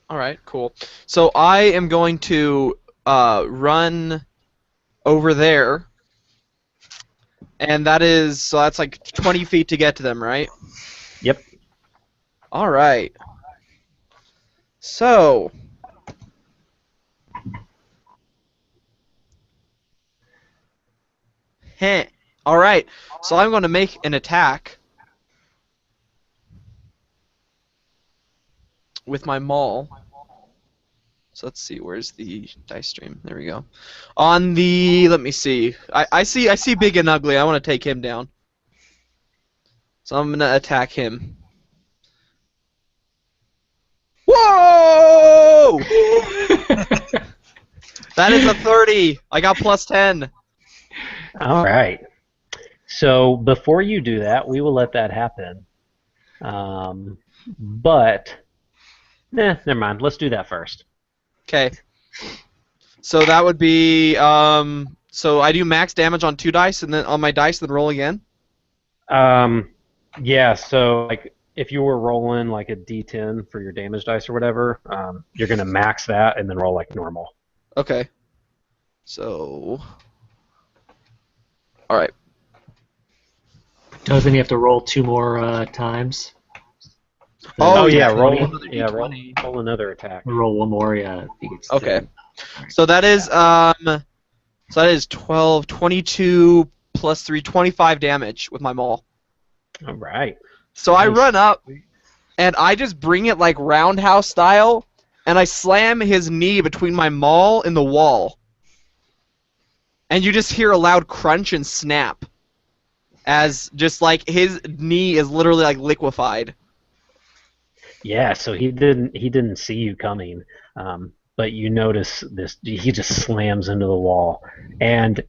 All right, cool. So I am going to run over there, and that's like 20 feet to get to them, right? Yep. All right. So all right. So I'm going to make an attack with my maul. So let's see, where's the dice stream? There we go. On the, let me see. I see Big and Ugly. I want to take him down. So I'm going to attack him. Whoa! That is a 30. I got plus 10. All right. So before you do that, we will let that happen. But, never mind. Let's do that first. Okay. So that would be, so I do max damage on 2 dice, and then on my dice, then roll again? Yeah, so like if you were rolling like a d10 for your damage dice or whatever, you're going to max that and then roll like normal. Okay. So, all right. Doesn't he have to roll 2 more times? Oh yeah, roll. Another Yeah, D20. roll another attack. Or roll 1 more, yeah. I think it's Okay. 10. So that is 12, 22 plus 3, 25 damage with my maul. All right. So I Nice. run up, and I just bring it like roundhouse style, and I slam his knee between my maul and the wall. And you just hear a loud crunch and snap, as just like his knee is literally like liquefied. Yeah, so he didn't see you coming. but you notice this. He just slams into the wall, and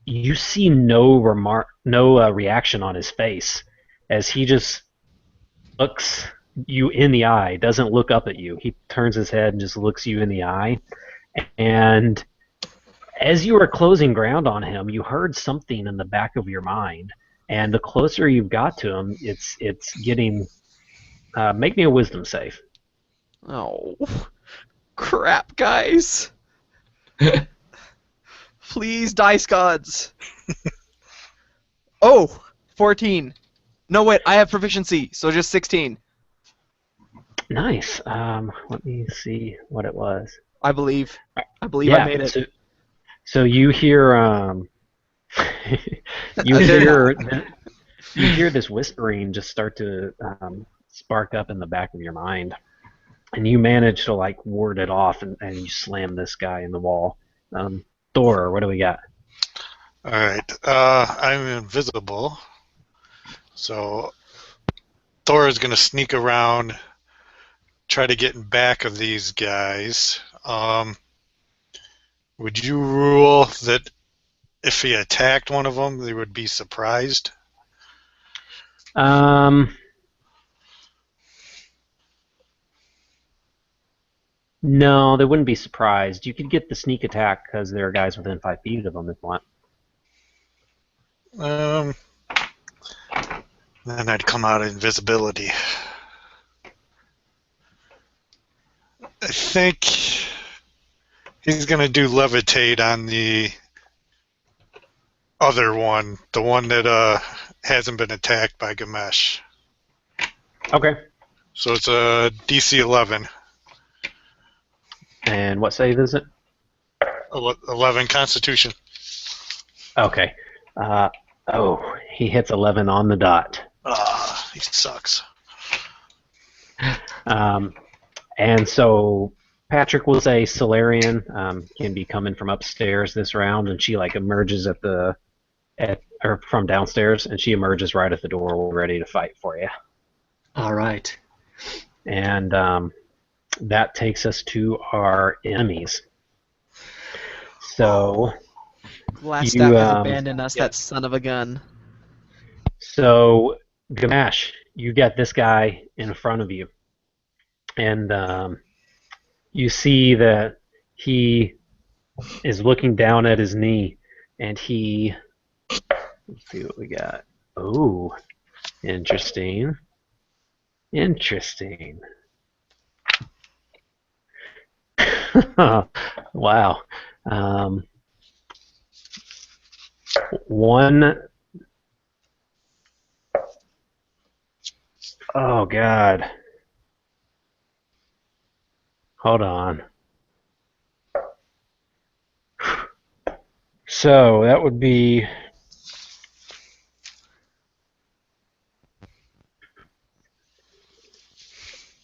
you see no reaction on his face as he just looks you in the eye. Doesn't look up at you. He turns his head and just looks you in the eye. And as you were closing ground on him, you heard something in the back of your mind. And the closer you've got to him, it's getting. Make me a wisdom save. Oh, crap, guys. Please, dice gods. Oh, 14. No, wait, I have proficiency, so just 16. Nice. Let me see what it was. I believe I made it. So you hear you hear this whispering just start to spark up in the back of your mind, and you manage to like ward it off, and you slam this guy in the wall. Thor, what do we got? All right. I'm invisible, so Thor is going to sneak around, try to get in back of these guys. Would you rule that if he attacked one of them, they would be surprised? No, they wouldn't be surprised. You could get the sneak attack because there are guys within 5 feet of them if you want. Then I'd come out of invisibility. I think he's going to do levitate on the other one, the one that hasn't been attacked by Ghemash. Okay. So it's a DC 11. And what save is it? 11 Constitution. Okay. He hits 11 on the dot. He sucks. And so Patrick will say Solarian can be coming from upstairs this round, and she like emerges or from downstairs, and she emerges right at the door, ready to fight for you. All right. And that takes us to our enemies. So Glassstaff has abandoned us, that son of a gun. So Ghemash, you got this guy in front of you, and you see that he is looking down at his knee, and he. Let's see what we got. Oh, interesting. Interesting. Wow. Oh, God. Hold on. So that would be.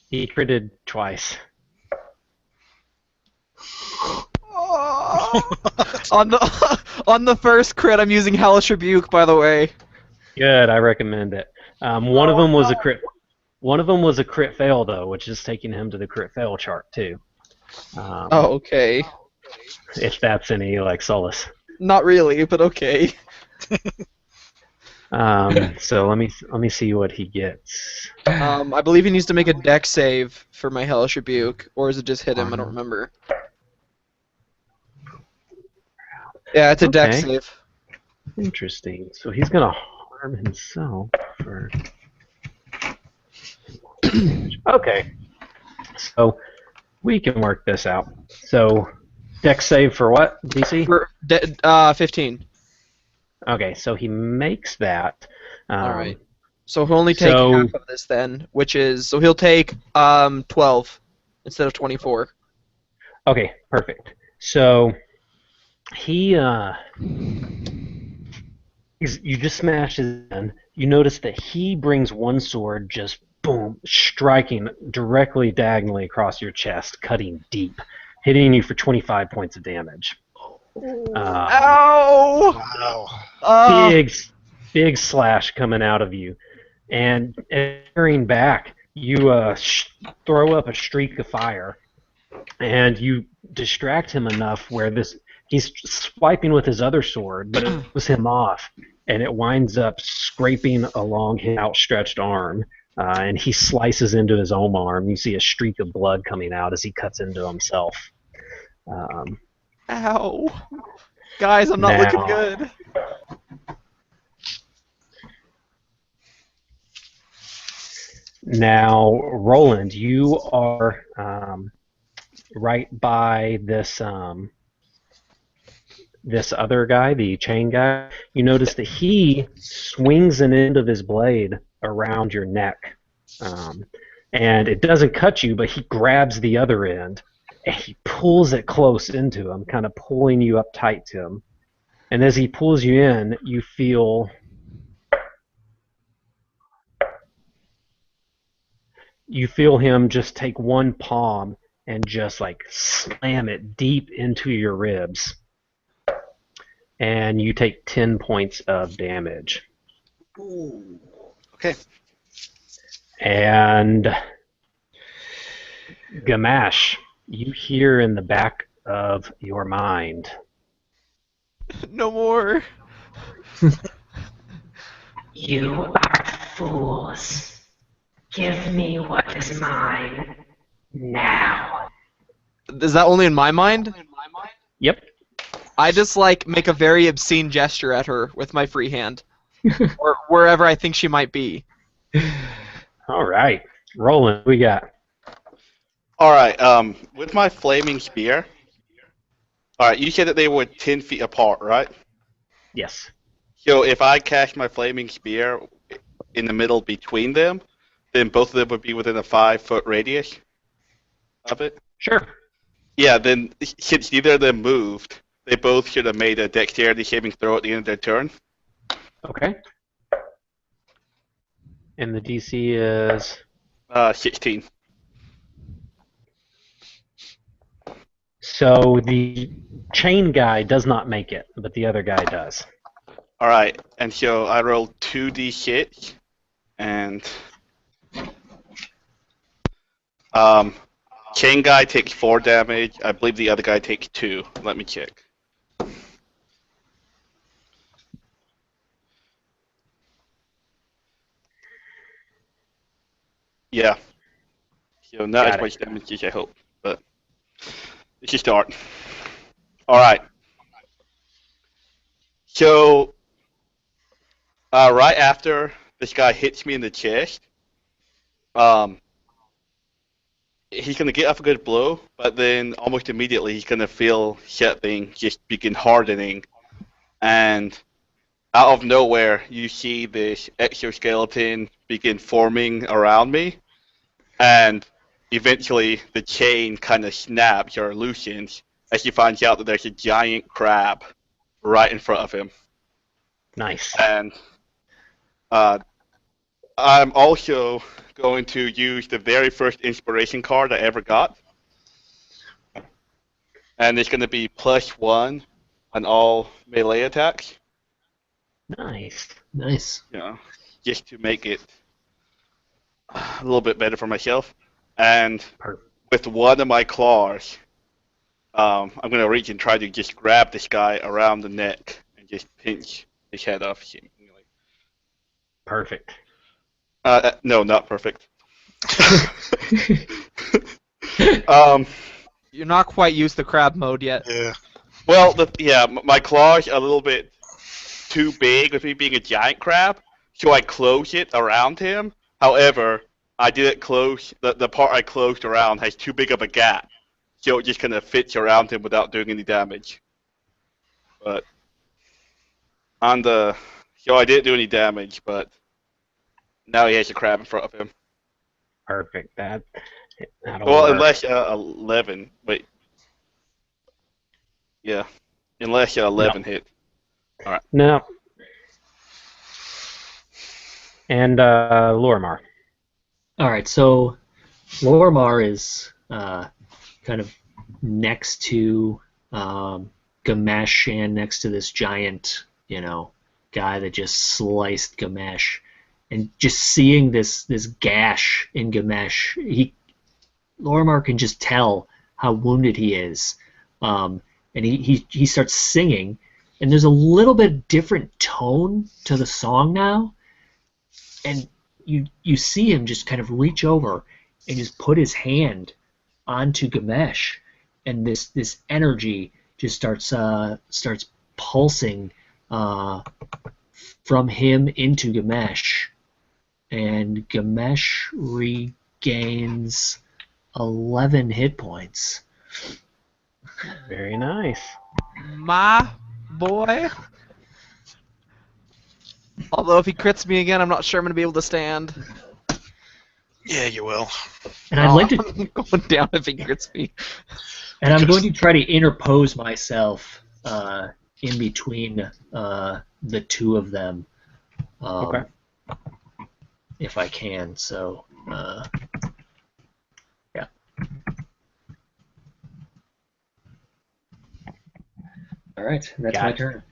He critted twice. On the first crit, I'm using Hellish Rebuke, by the way. Good, I recommend it. One of them was a crit. One of them was a crit fail though, which is taking him to the crit fail chart too. Okay. If that's any like solace. Not really, but okay. So let me see what he gets. I believe he needs to make a dex save for my Hellish Rebuke, or is it just hit him? I don't remember. Yeah, it's a dex save. Interesting. So he's gonna harm himself for. Okay. So we can work this out. So dex save for what? DC? For 15. Okay, so he makes that. Alright. So he'll only take half of this then, which is... So he'll take 12 instead of 24. Okay, perfect. So you just smash his end. You notice that he brings one sword just, boom, striking directly diagonally across your chest, cutting deep, hitting you for 25 points of damage. Ow! Wow. Big slash coming out of you, and tearing back, you throw up a streak of fire, and you distract him enough where he's swiping with his other sword, but it throws him off, and it winds up scraping along his outstretched arm, and he slices into his own arm. You see a streak of blood coming out as he cuts into himself. Ow. Guys, I'm not looking good. Now, Roland, you are right by this this other guy, the chain guy. You notice that he swings an end of his blade around your neck, and it doesn't cut you, but he grabs the other end and he pulls it close into him, kind of pulling you up tight to him. And as he pulls you in, you feel him just take one palm and just like slam it deep into your ribs. And you take 10 points of damage. Ooh. Okay. And Ghemash, you hear in the back of your mind. No more. You are fools. Give me what is mine now. Is that only in my mind? Yep. I just like make a very obscene gesture at her with my free hand, or wherever I think she might be. All right, Roland, we got. All right. With my flaming spear. All right. You said that they were 10 feet apart, right? Yes. So if I cast my flaming spear in the middle between them, then both of them would be within a 5-foot radius of it. Sure. Yeah. Then since neither of them moved, they both should have made a dexterity saving throw at the end of their turn. Okay. And the DC is 16. So the chain guy does not make it, but the other guy does. All right, and so I rolled 2d6, and chain guy takes 4 damage. I believe the other guy takes 2. Let me check. Yeah. So not as much damage as I hoped, but it's a start. All right. So right after this guy hits me in the chest, he's gonna get off a good blow, but then almost immediately he's gonna feel something just begin hardening, and out of nowhere you see this exoskeleton begin forming around me, and eventually the chain kind of snaps or loosens as he finds out that there's a giant crab right in front of him. Nice. And I'm also going to use the very first inspiration card I ever got. And it's going to be +1 on all melee attacks. Nice. Nice. You know, just to make it a little bit better for myself. And with one of my claws, I'm going to reach and try to just grab this guy around the neck and just pinch his head off him. Perfect. No, not perfect. You're not quite used to crab mode yet. Yeah. Well, my claw's a little bit too big with me being a giant crab, so I close it around him. However, I didn't close, the part I closed around has too big of a gap, so it just kind of fits around him without doing any damage. But so I didn't do any damage, but now he has a crab in front of him. Perfect. That'll Well, work. unless 11. Wait. Yeah. Unless 11 hit. All right. No. And Lorimar. All right, so Lorimar is kind of next to Ghemash and next to this giant, guy that just sliced Ghemash, and just seeing this gash in Ghemash, Lorimar can just tell how wounded he is, and he starts singing, and there's a little bit different tone to the song now, and you see him just kind of reach over and just put his hand onto Ghemash, and this energy just starts pulsing from him into Ghemash, and Ghemash regains 11 hit points. Very nice. My boy. Although if he crits me again, I'm not sure I'm going to be able to stand. Yeah, you will. And I'd like to, I'm going down if he crits me. and I'm going to try to interpose myself in between the two of them, Okay. if I can. So, yeah. All right, that's Got my it. turn.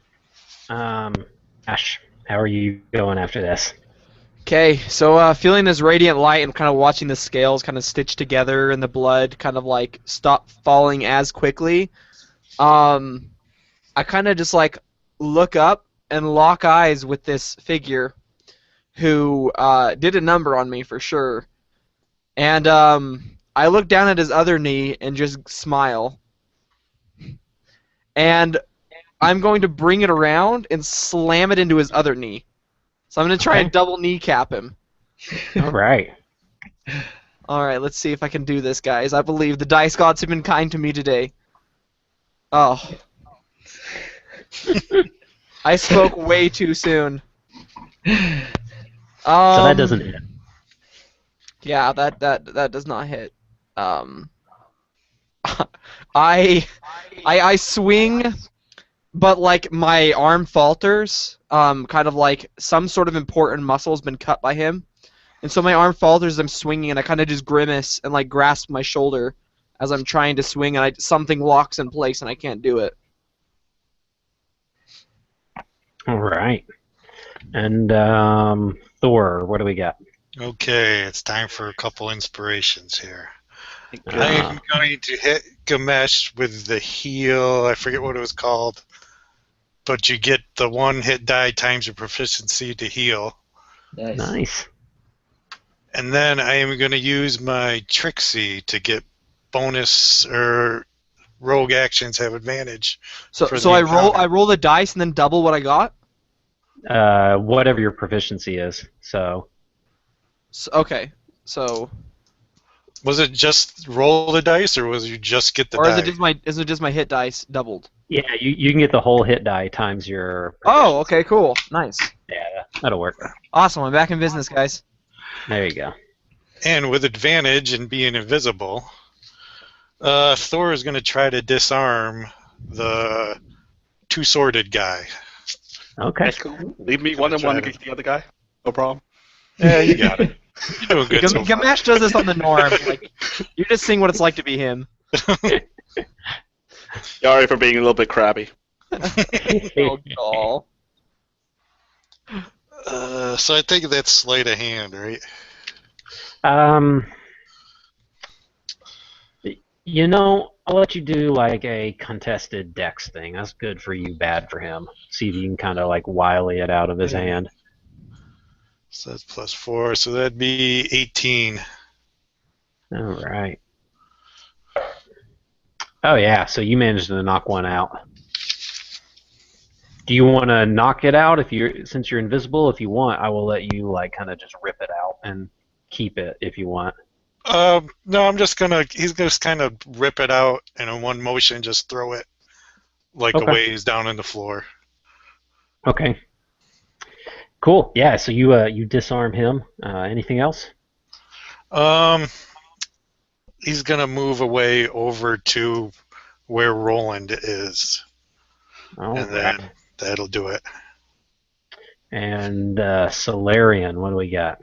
Ash, how are you going after this? Okay, so feeling this radiant light and kind of watching the scales kind of stitch together and the blood kind of like stop falling as quickly, I kind of just like look up and lock eyes with this figure who did a number on me for sure. And I look down at his other knee and just smile. And I'm going to bring it around and slam it into his other knee. So I'm going to try and double kneecap him. All right. Alright, let's see if I can do this, guys. I believe the dice gods have been kind to me today. Oh. I spoke way too soon. So that doesn't hit. Yeah, that does not hit. I swing, but like my arm falters. Kind of like some sort of important muscle has been cut by him, and so my arm falters as I'm swinging, and I kind of just grimace and like grasp my shoulder as I'm trying to swing, and something locks in place, and I can't do it. All right. And Thor, what do we got? Okay, it's time for a couple inspirations here. Uh, I am going to hit Ghemash with the heal. I forget what it was called. But you get the one hit die times your proficiency to heal. Nice. Nice. And then I am going to use my Trixie to get bonus or rogue actions have advantage. So For so the I roll encounter. the dice and then double what I got. Whatever your proficiency is. So Okay, so Was it just roll the dice, or was you just get the or die? is it just my hit dice doubled? yeah, you can get the whole hit die times your. Oh, okay, cool, nice, Yeah, that'll work. awesome. I'm back in business, guys. There you go. And with advantage and being invisible, Thor is going to try to disarm the two-sworded guy. Okay. That's cool. Leave me one-on-one against the other guy. No problem. Yeah, you got it. You're doing good so far. Ghemash does this on the norm. Like, you're just seeing what it's like to be him. Sorry for being a little bit crabby. Oh, doll. So I think that's sleight of hand, right? You know, I'll let you do like a contested dex thing. That's good for you, bad for him. See if you can kind of like wily it out of his hand. So that's +4, so that'd be 18. All right. Oh yeah, so you managed to knock one out. Do you want to knock it out since you're invisible? If you want, I will let you like kind of just rip it out and keep it if you want. No, he's just kind of rip it out and in one motion just throw it like Okay. a ways down in the floor. Okay. Cool. Yeah. So you disarm him. Anything else? He's gonna move away over to where Roland is, All and right. then that'll do it. And Solarian, what do we got?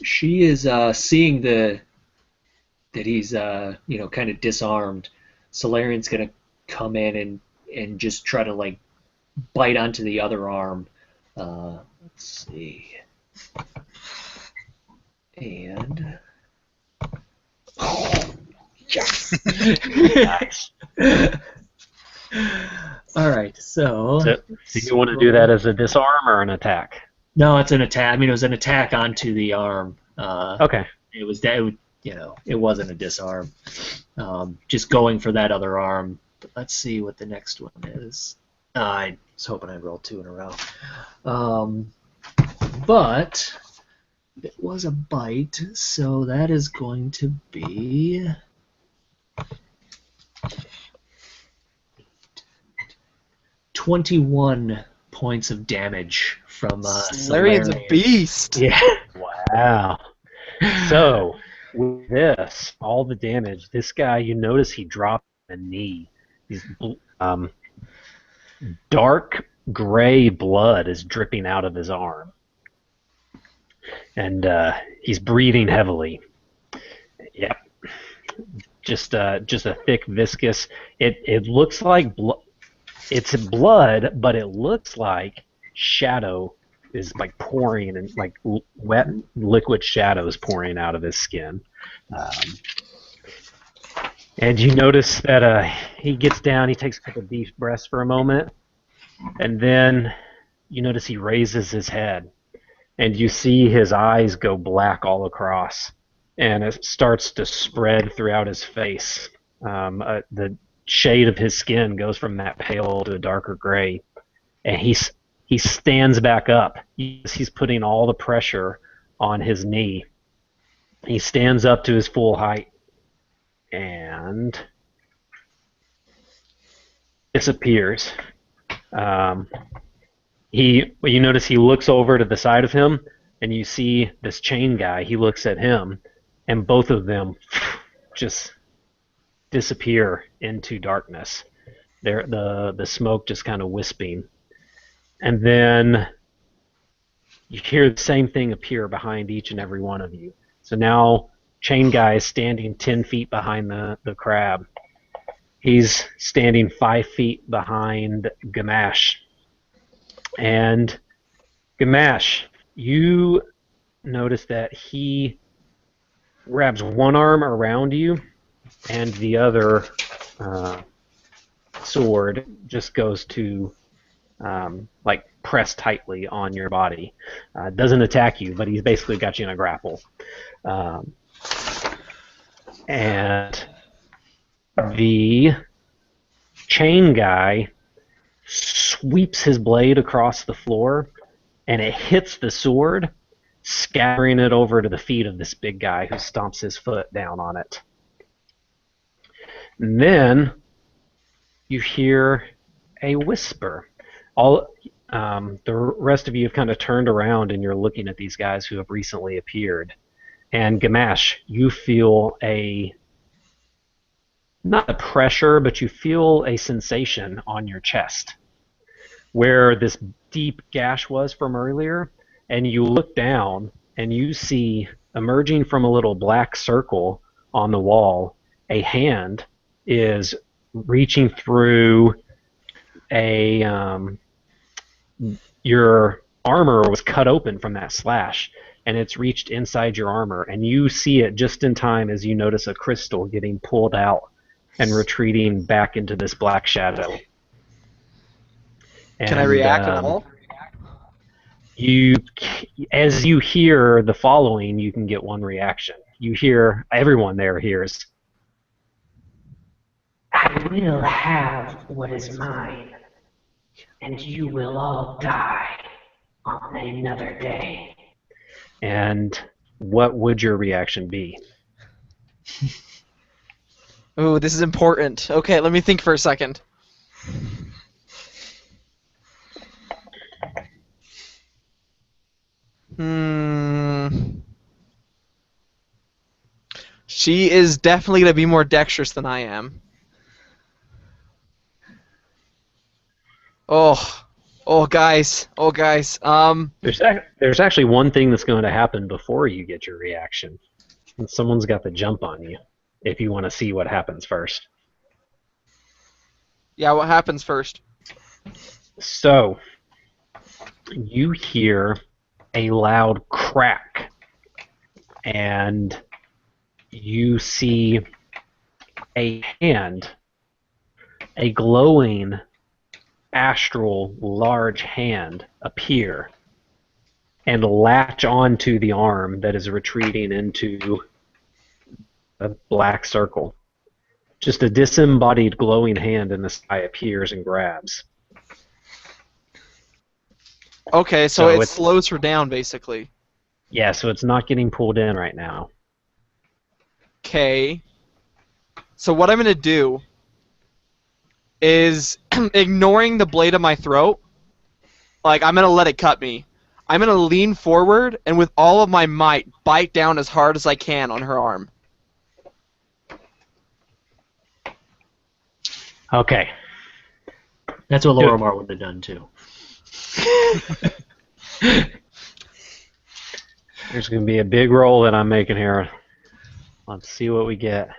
She is seeing that he's kind of disarmed. Solarian's gonna come in and just try to like bite onto the other arm. Let's see. And Nice. All right, so So you want to do that as a disarm or an attack? no, it's an attack. I mean, it was an attack onto the arm. Okay. It was that. It wasn't a disarm. Just going for that other arm. But let's see what the next one is. I was hoping I'd roll 2 in a row. But it was a bite, so that is going to be 21 points of damage from Solarian's a Solarian. beast. Yeah. Wow. So, with this, all the damage, this guy, you notice he dropped a knee. He's, dark gray blood is dripping out of his arm. And he's breathing heavily. Yep. Just a thick, viscous. It looks like it's blood, but it looks like shadow is like pouring and like wet liquid shadows pouring out of his skin. And you notice that he gets down, he takes a couple deep breaths for a moment, and then you notice he raises his head, and you see his eyes go black all across, and it starts to spread throughout his face. The shade of his skin goes from that pale to a darker gray, and he stands back up. He's putting all the pressure on his knee. He stands up to his full height and disappears. You notice he looks over to the side of him, and you see this chain guy. He looks at him, and both of them just disappear into darkness. The smoke just kind of wisping. And then you hear the same thing appear behind each and every one of you. So now Chain Guy is standing 10 feet behind the crab. He's standing 5 feet behind Ghemash. And Ghemash, you notice that he wraps one arm around you, and the other sword just goes to like press tightly on your body. Doesn't attack you, but he's basically got you in a grapple. And the chain guy sweeps his blade across the floor, and it hits the sword, scattering it over to the feet of this big guy who stomps his foot down on it. And then you hear a whisper. The rest of you have kind of turned around, and you're looking at these guys who have recently appeared. And Ghemash, you feel not a pressure, but you feel a sensation on your chest where this deep gash was from earlier, and you look down and you see emerging from a little black circle on the wall, a hand is reaching through your armor was cut open from that slash, and it's reached inside your armor, and you see it just in time as you notice a crystal getting pulled out and retreating back into this black shadow. Can I react at all? As you hear the following, you can get one reaction. You hear, everyone there hears, I will have what is mine, and you will all die on another day. And what would your reaction be? Ooh, this is important. Okay, let me think for a second. She is definitely going to be more dexterous than I am. Oh, guys. There's actually one thing that's going to happen before you get your reaction. And someone's got the jump on you, if you want to see what happens first. Yeah, what happens first? So, you hear a loud crack, and you see a hand, a glowing, astral, large hand appear and latch onto the arm that is retreating into a black circle. Just a disembodied glowing hand in the sky appears and grabs. Okay, so it it's- slows her down, basically. Yeah, so it's not getting pulled in right now. Okay. So what I'm going to do is, ignoring the blade of my throat, like, I'm going to let it cut me. I'm going to lean forward and with all of my might bite down as hard as I can on her arm. Okay. That's what Lorimar would have done too. There's going to be a big roll that I'm making here. Let's see what we get.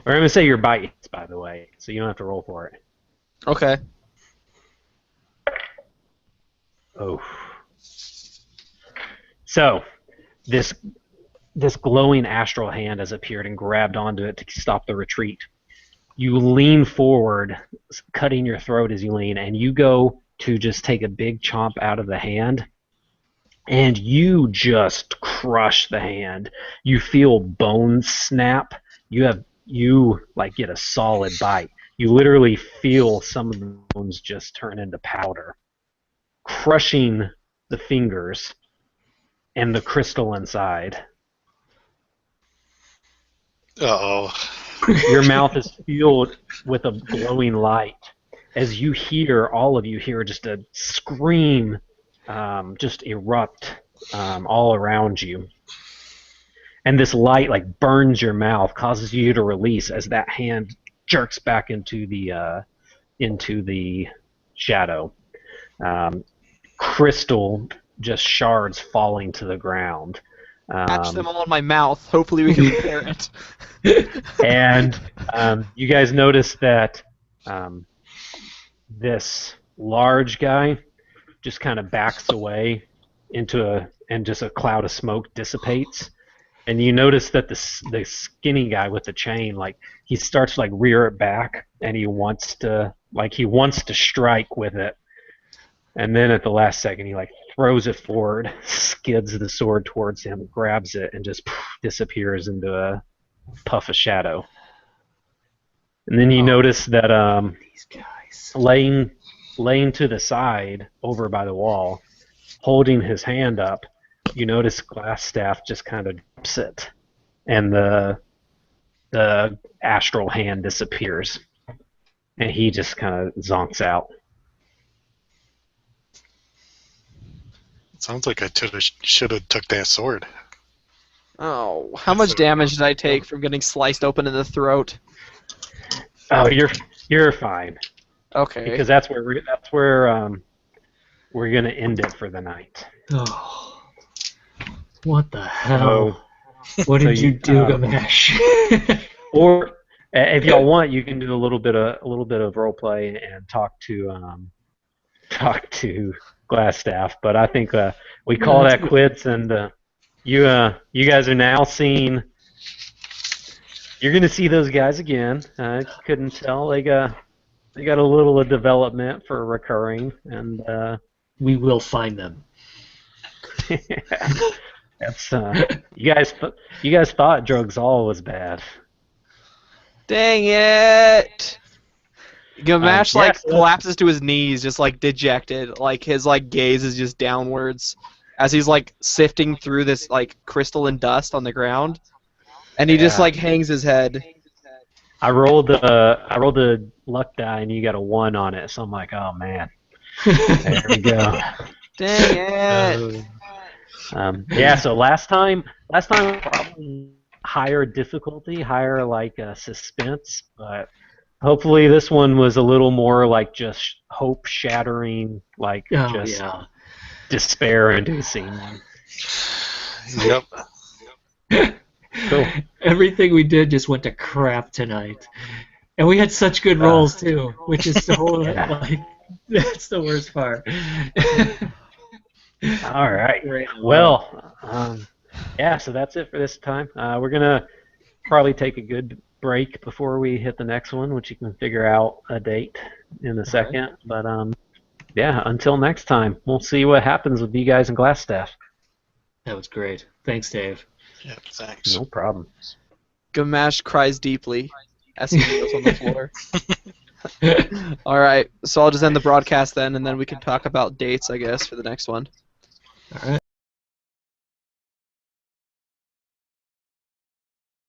We're going to say your bite hits, by the way, so you don't have to roll for it. Okay. Oh. So, this glowing astral hand has appeared and grabbed onto it to stop the retreat. You lean forward, cutting your throat as you lean, and you go to just take a big chomp out of the hand, and you just crush the hand. You feel bones snap. You get a solid bite. You literally feel some of the bones just turn into powder, crushing the fingers and the crystal inside. Uh-oh. Your mouth is filled with a glowing light as you hear, all of you hear just a scream just erupt all around you. And this light burns your mouth, causes you to release as that hand jerks back into the shadow. Crystal just shards falling to the ground. Catch them all in my mouth. Hopefully we can repair it. And you guys notice that this large guy just kind of backs away and just a cloud of smoke dissipates. And you notice that the skinny guy with the chain, he starts to rear it back, and he wants to strike with it. And then at the last second, he throws it forward, skids the sword towards him, grabs it, and just disappears into a puff of shadow. And then you notice that These guys. laying to the side, over by the wall, holding his hand up, you notice Glassstaff just kind of drops it, and the astral hand disappears, and he just kind of zonks out. Sounds like I should have took that sword. Oh, how much damage did I take from getting sliced open in the throat? Oh, you're fine, Okay. because that's where we're gonna end it for the night. Oh. What the hell? What so did you do, Ghemash? Or if y'all want, you can do a little bit of role play and talk to Glassstaff. But I think we call that quits, and you guys are now seeing. You're gonna see those guys again. If you couldn't tell, they got a little of development for recurring, and We will find them. That's you guys thought Drugs All was bad. Dang it! Ghemash yeah, collapses to his knees, just dejected. His gaze is just downwards as he's sifting through this crystal and dust on the ground, and he just hangs his head. I rolled a luck die and you got a 1 on it, so I'm like, oh man. There we go. Dang it! So last time probably higher difficulty, higher suspense, but hopefully this one was a little more just hope shattering, despair inducing. Yep. Cool. Everything we did just went to crap tonight. And we had such good rolls too, which is so that's the worst part. All right. Great. Well, so that's it for this time. We're gonna probably take a good break before we hit the next one, which you can figure out a date in a second. But yeah, until next time, we'll see what happens with you guys and Glassstaff. That was great. Thanks, Dave. Yeah, thanks. No problem. Ghemash cries deeply as he kneels on the floor. All right, so I'll just end the broadcast then, and then we can talk about dates, I guess, for the next one. All right.